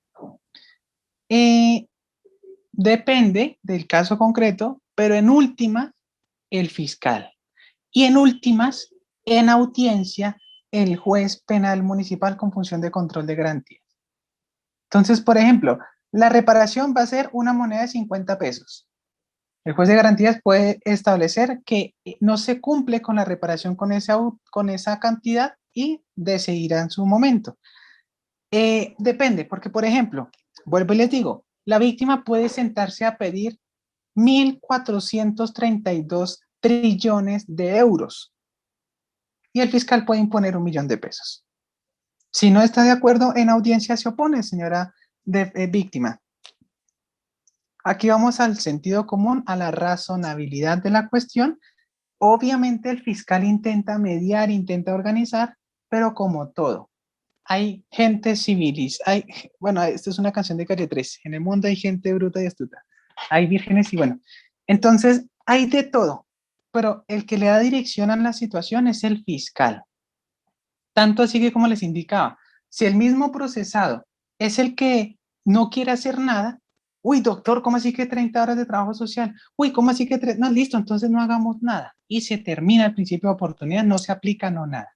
Depende del caso concreto, pero en última, el fiscal. Y en últimas, en audiencia, el juez penal municipal con función de control de garantías. Entonces, por ejemplo, la reparación va a ser una moneda de 50 pesos. El juez de garantías puede establecer que no se cumple con la reparación con esa cantidad y decidirá en su momento. Depende, porque por ejemplo, vuelvo y les digo, la víctima puede sentarse a pedir 1.432 trillones de euros y el fiscal puede imponer 1.000.000 de pesos. Si no está de acuerdo, en audiencia se opone, señora víctima. Aquí vamos al sentido común, a la razonabilidad de la cuestión. Obviamente el fiscal intenta mediar, intenta organizar, pero como todo, hay gente bueno, esta es una canción de Calle 13, en el mundo hay gente bruta y astuta, hay vírgenes y bueno, entonces hay de todo, pero el que le da dirección a la situación es el fiscal. Tanto así que como les indicaba, si el mismo procesado es el que no quiere hacer nada, uy, doctor, ¿cómo así que 30 horas de trabajo social? Uy, ¿cómo así que no, listo, entonces no hagamos nada. Y se termina el principio de oportunidad, no se aplica, no nada.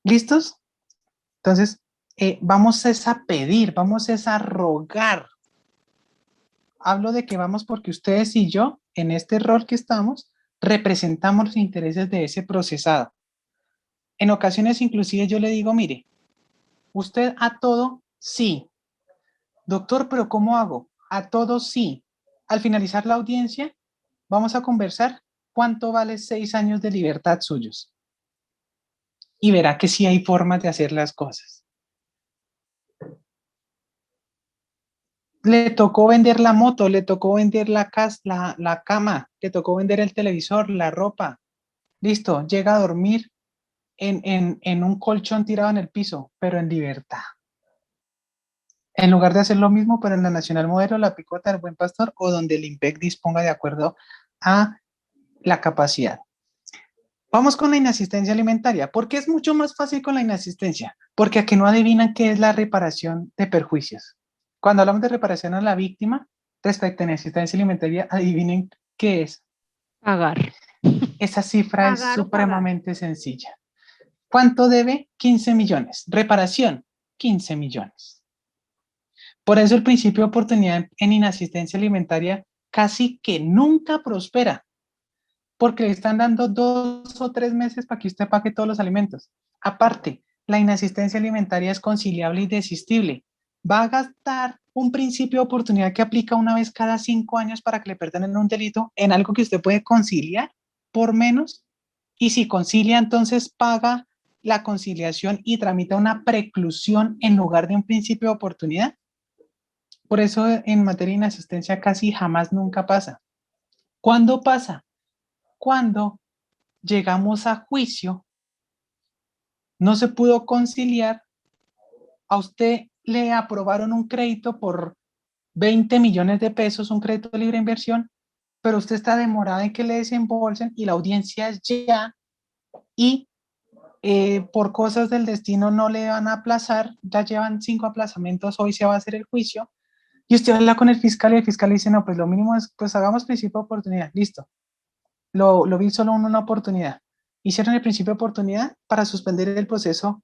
¿Listos? Entonces, vamos a pedir, vamos a rogar. Hablo de que vamos porque ustedes y yo, en este rol que estamos, representamos los intereses de ese procesado. En ocasiones, inclusive, yo le digo, mire, usted a todo, sí. Doctor, ¿pero cómo hago? A todo, sí. Al finalizar la audiencia, vamos a conversar cuánto vale 6 años de libertad suyos. Y verá que sí hay formas de hacer las cosas. Le tocó vender la moto, le tocó vender la cama, le tocó vender el televisor, la ropa. Listo, llega a dormir en un colchón tirado en el piso, pero en libertad. En lugar de hacer lo mismo, pero en la Nacional Modelo, la Picota, el Buen Pastor, o donde el IMPEC disponga de acuerdo a la capacidad. Vamos con la inasistencia alimentaria. ¿Por qué es mucho más fácil con la inasistencia? Porque aquí no adivinan qué es la reparación de perjuicios. Cuando hablamos de reparación a la víctima, respecto a inasistencia alimentaria, adivinen qué es. Pagar. Esa cifra es Pagar o pagar. supremamente sencilla. ¿Cuánto debe? 15 millones. Reparación, 15 millones. Por eso el principio de oportunidad en inasistencia alimentaria casi que nunca prospera, porque le están dando 2 o 3 meses para que usted pague todos los alimentos. Aparte, la inasistencia alimentaria es conciliable y desistible. Va a gastar un principio de oportunidad que aplica una vez cada 5 años para que le perdonen un delito en algo que usted puede conciliar por menos, y si concilia, entonces paga la conciliación y tramita una preclusión en lugar de un principio de oportunidad. Por eso en materia de inasistencia casi jamás nunca pasa. ¿Cuándo pasa? Cuando llegamos a juicio, no se pudo conciliar, a usted le aprobaron un crédito por 20 millones de pesos, un crédito de libre inversión, pero usted está demorado en que le desembolsen y la audiencia es ya, y por cosas del destino no le van a aplazar, ya llevan 5 aplazamientos, hoy se va a hacer el juicio, y usted habla con el fiscal y el fiscal le dice, no, pues lo mínimo es, pues hagamos principio de oportunidad, listo. Lo vi solo en una oportunidad. Hicieron el principio de oportunidad para suspender el proceso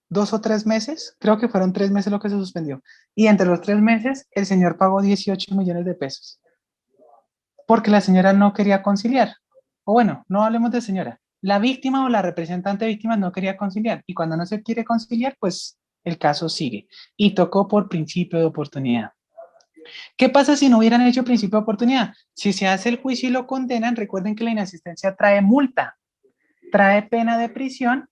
2 o 3 meses, creo que fueron 3 meses lo que se suspendió. Y entre los 3 meses, el señor pagó 18 millones de pesos. Porque la señora no quería conciliar. O bueno, no hablemos de señora. La víctima o la representante de víctimas no quería conciliar. Y cuando no se quiere conciliar, pues el caso sigue. Y tocó por principio de oportunidad. ¿Qué pasa si no hubieran hecho principio de oportunidad? Si se hace el juicio y lo condenan, recuerden que la inasistencia trae multa, trae pena de prisión,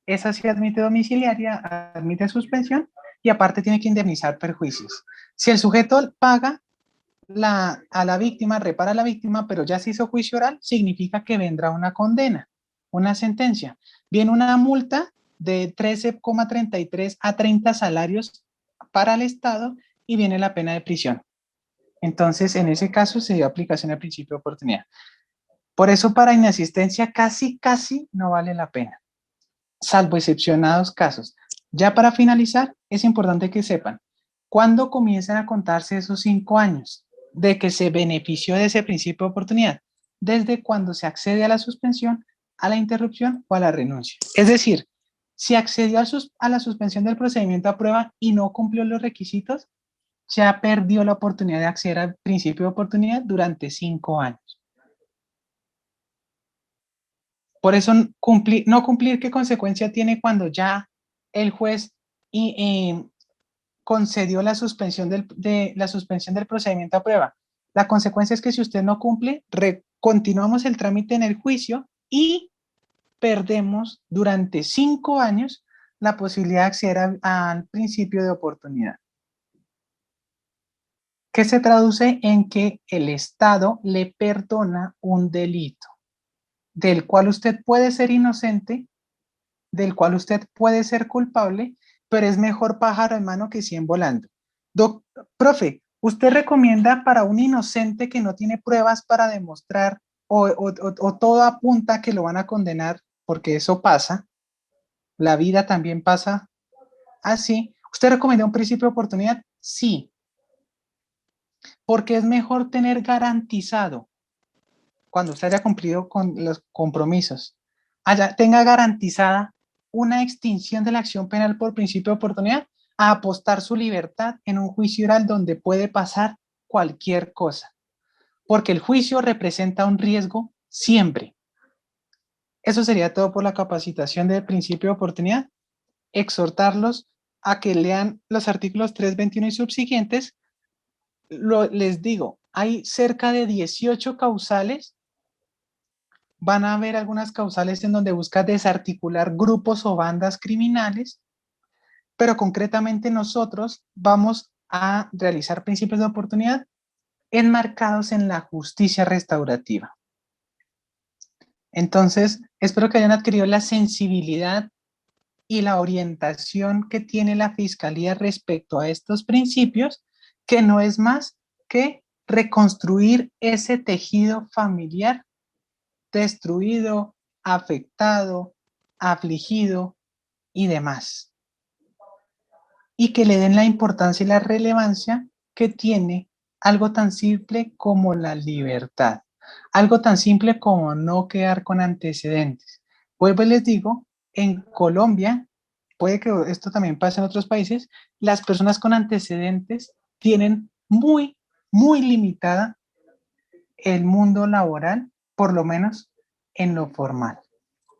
esa sí admite domiciliaria, admite suspensión y aparte tiene que indemnizar perjuicios. Si el sujeto paga a la víctima, repara a la víctima, pero ya se hizo juicio oral, significa que vendrá una condena, una sentencia. Viene una multa de 13,33 a 30 salarios para el Estado y viene la pena de prisión. Entonces, en ese caso se dio aplicación al principio de oportunidad. Por eso para inasistencia casi no vale la pena, salvo excepcionados casos. Ya para finalizar, es importante que sepan, ¿cuándo comienzan a contarse esos 5 años de que se benefició de ese principio de oportunidad? Desde cuando se accede a la suspensión, a la interrupción o a la renuncia. Es decir, si accedió a la suspensión del procedimiento a prueba y no cumplió los requisitos, ya perdió la oportunidad de acceder al principio de oportunidad durante 5 años. Por eso no cumplir, ¿qué consecuencia tiene cuando ya el juez concedió la suspensión del procedimiento a prueba? La consecuencia es que si usted no cumple, continuamos el trámite en el juicio y perdemos durante 5 años la posibilidad de acceder al principio de oportunidad, que se traduce en que el Estado le perdona un delito del cual usted puede ser inocente, del cual usted puede ser culpable, pero es mejor pájaro en mano que 100 volando. Profe, ¿usted recomienda para un inocente que no tiene pruebas para demostrar o todo apunta que lo van a condenar, porque eso pasa, la vida también pasa así? ¿Usted recomienda un principio de oportunidad? Sí, porque es mejor tener garantizado, cuando usted haya cumplido con los compromisos, tenga garantizada una extinción de la acción penal por principio de oportunidad, a apostar su libertad en un juicio oral donde puede pasar cualquier cosa, porque el juicio representa un riesgo siempre. Eso sería todo por la capacitación del principio de oportunidad. Exhortarlos a que lean los artículos 321 y subsiguientes. Les digo, hay cerca de 18 causales. Van a haber algunas causales en donde busca desarticular grupos o bandas criminales, pero concretamente nosotros vamos a realizar principios de oportunidad enmarcados en la justicia restaurativa. Entonces, espero que hayan adquirido la sensibilidad y la orientación que tiene la Fiscalía respecto a estos principios, que no es más que reconstruir ese tejido familiar destruido, afectado, afligido y demás. y que le den la importancia y la relevancia que tiene algo tan simple como la libertad, algo tan simple como no quedar con antecedentes. Vuelvo y les digo, en Colombia, puede que esto también pase en otros países, las personas con antecedentes tienen muy limitada el mundo laboral, por lo menos en lo formal.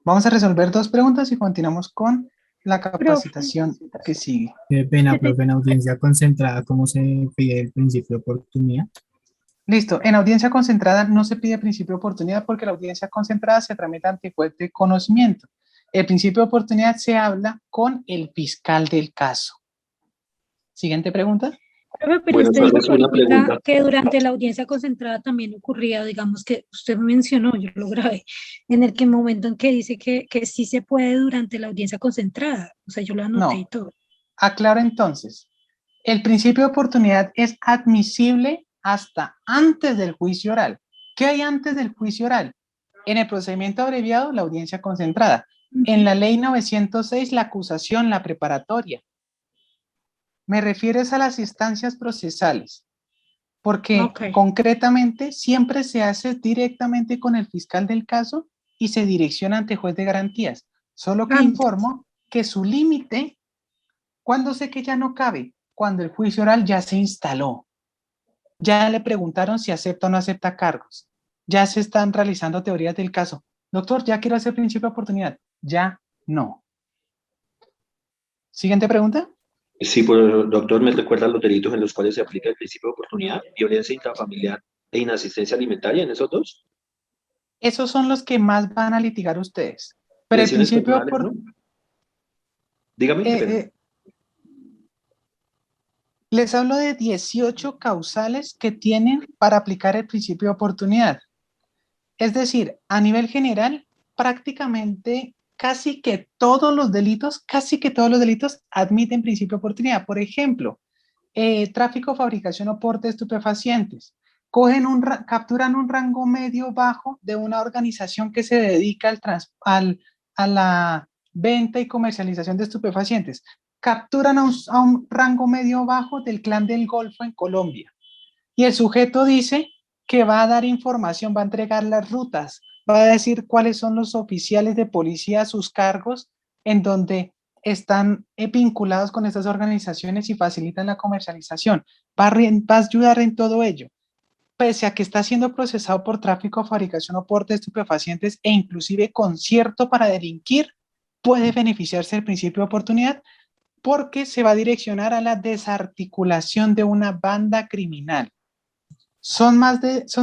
Vamos a resolver 2 preguntas y continuamos con la capacitación que sigue. Qué pena, profe, en audiencia concentrada, ¿cómo se pide el principio de oportunidad? Listo, en audiencia concentrada no se pide principio de oportunidad porque la audiencia concentrada se tramita ante juez de conocimiento. El principio de oportunidad se habla con el fiscal del caso. Siguiente pregunta. Profe, pero Buenas usted dijo tardes, una ahorita pregunta. que durante la audiencia concentrada también ocurría, digamos que usted mencionó, yo lo grabé, en el que momento en que dice que sí se puede durante la audiencia concentrada. O sea, yo lo anoté y No, todo. aclaro entonces. El principio de oportunidad es admisible hasta antes del juicio oral. ¿Qué hay antes del juicio oral? En el procedimiento abreviado, la audiencia concentrada. En la ley 906, la acusación, la preparatoria. Me refiero a las instancias procesales, porque concretamente siempre se hace directamente con el fiscal del caso y se direcciona ante juez de garantías. Solo que informo que su límite, ¿cuándo sé que ya no cabe? Cuando el juicio oral ya se instaló. Ya le preguntaron si acepta o no acepta cargos. Ya se están realizando teorías del caso. Doctor, ya quiero hacer principio de oportunidad. Ya no. Siguiente pregunta. Sí, pues, doctor, ¿me recuerda los delitos en los cuales se aplica el principio de oportunidad? Violencia intrafamiliar e inasistencia alimentaria, ¿en esos dos? Esos son los que más van a litigar ustedes. Pero el Lesiones principio personales, ¿no? Dígame. Qué pena. Les hablo de 18 causales que tienen para aplicar el principio de oportunidad. Es decir, a nivel general, prácticamente casi que todos los delitos admiten principio de oportunidad. Por ejemplo, tráfico, fabricación o porte de estupefacientes. Capturan un rango medio bajo de una organización que se dedica a la venta y comercialización de estupefacientes. Capturan a un rango medio bajo del Clan del Golfo en Colombia. Y el sujeto dice que va a dar información, va a entregar las rutas, va a decir cuáles son los oficiales de policía a sus cargos en donde están vinculados con estas organizaciones y facilitan la comercialización. Va a ayudar en todo ello. Pese a que está siendo procesado por tráfico, fabricación o porte de estupefacientes e inclusive concierto para delinquir, puede beneficiarse del principio de oportunidad porque se va a direccionar a la desarticulación de una banda criminal. Son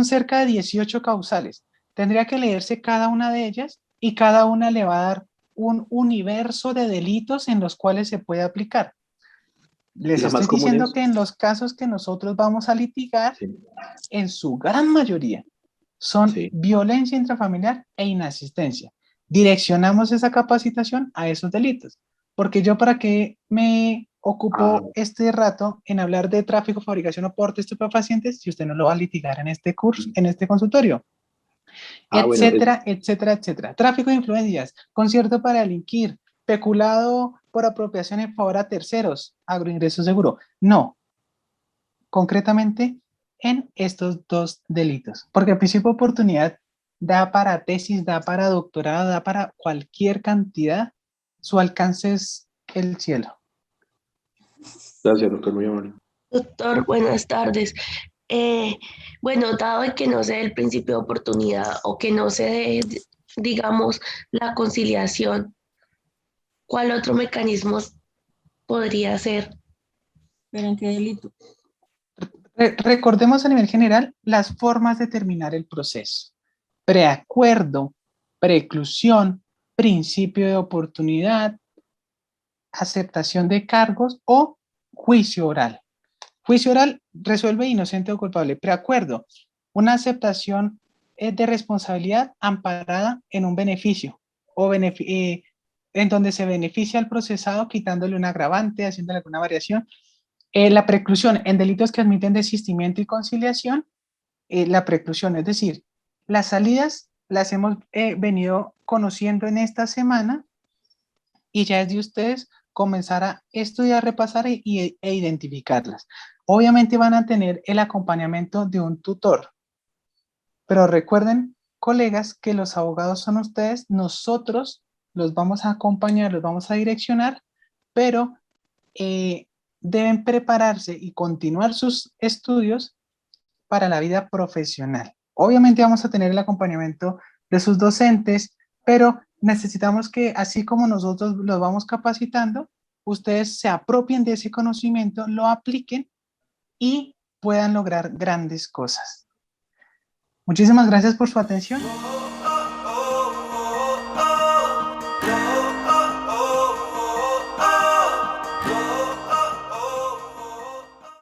cerca de 18 causales. Tendría que leerse cada una de ellas y cada una le va a dar un universo de delitos en los cuales se puede aplicar. Les estoy diciendo que en los casos que nosotros vamos a litigar, en su gran mayoría, son violencia intrafamiliar e inasistencia. Direccionamos esa capacitación a esos delitos. Porque yo, ¿para qué me ocupo este rato en hablar de tráfico, fabricación o porte de estupefacientes si usted no lo va a litigar en este curso, en este consultorio? Etcétera, etcétera, etcétera. Tráfico de influencias, concierto para delinquir, peculado por apropiación en favor a terceros, agroingreso seguro. No, concretamente en estos 2 delitos. Porque el principio de oportunidad da para tesis, da para doctorado, da para cualquier cantidad. Su alcance es el cielo. Gracias, doctor, muy amable. Doctor, buenas tardes. Bueno, dado que no se dé el principio de oportunidad o que no se dé, digamos, la conciliación, ¿cuál otro mecanismo podría ser? ¿Pero en qué delito? Recordemos a nivel general las formas de terminar el proceso. Preacuerdo, preclusión, principio de oportunidad, aceptación de cargos o juicio oral. Juicio oral resuelve inocente o culpable. Preacuerdo, una aceptación de responsabilidad amparada en un beneficio o en donde se beneficia al procesado quitándole un agravante, haciéndole alguna variación. La preclusión en delitos que admiten desistimiento y conciliación, la preclusión, es decir, las salidas las hemos venido conociendo en esta semana y ya es de ustedes comenzar a estudiar, repasar e identificarlas. Obviamente van a tener el acompañamiento de un tutor, pero recuerden, colegas, que los abogados son ustedes, nosotros los vamos a acompañar, los vamos a direccionar, pero deben prepararse y continuar sus estudios para la vida profesional. Obviamente vamos a tener el acompañamiento de sus docentes, pero necesitamos que, así como nosotros los vamos capacitando, ustedes se apropien de ese conocimiento, lo apliquen y puedan lograr grandes cosas. Muchísimas gracias por su atención.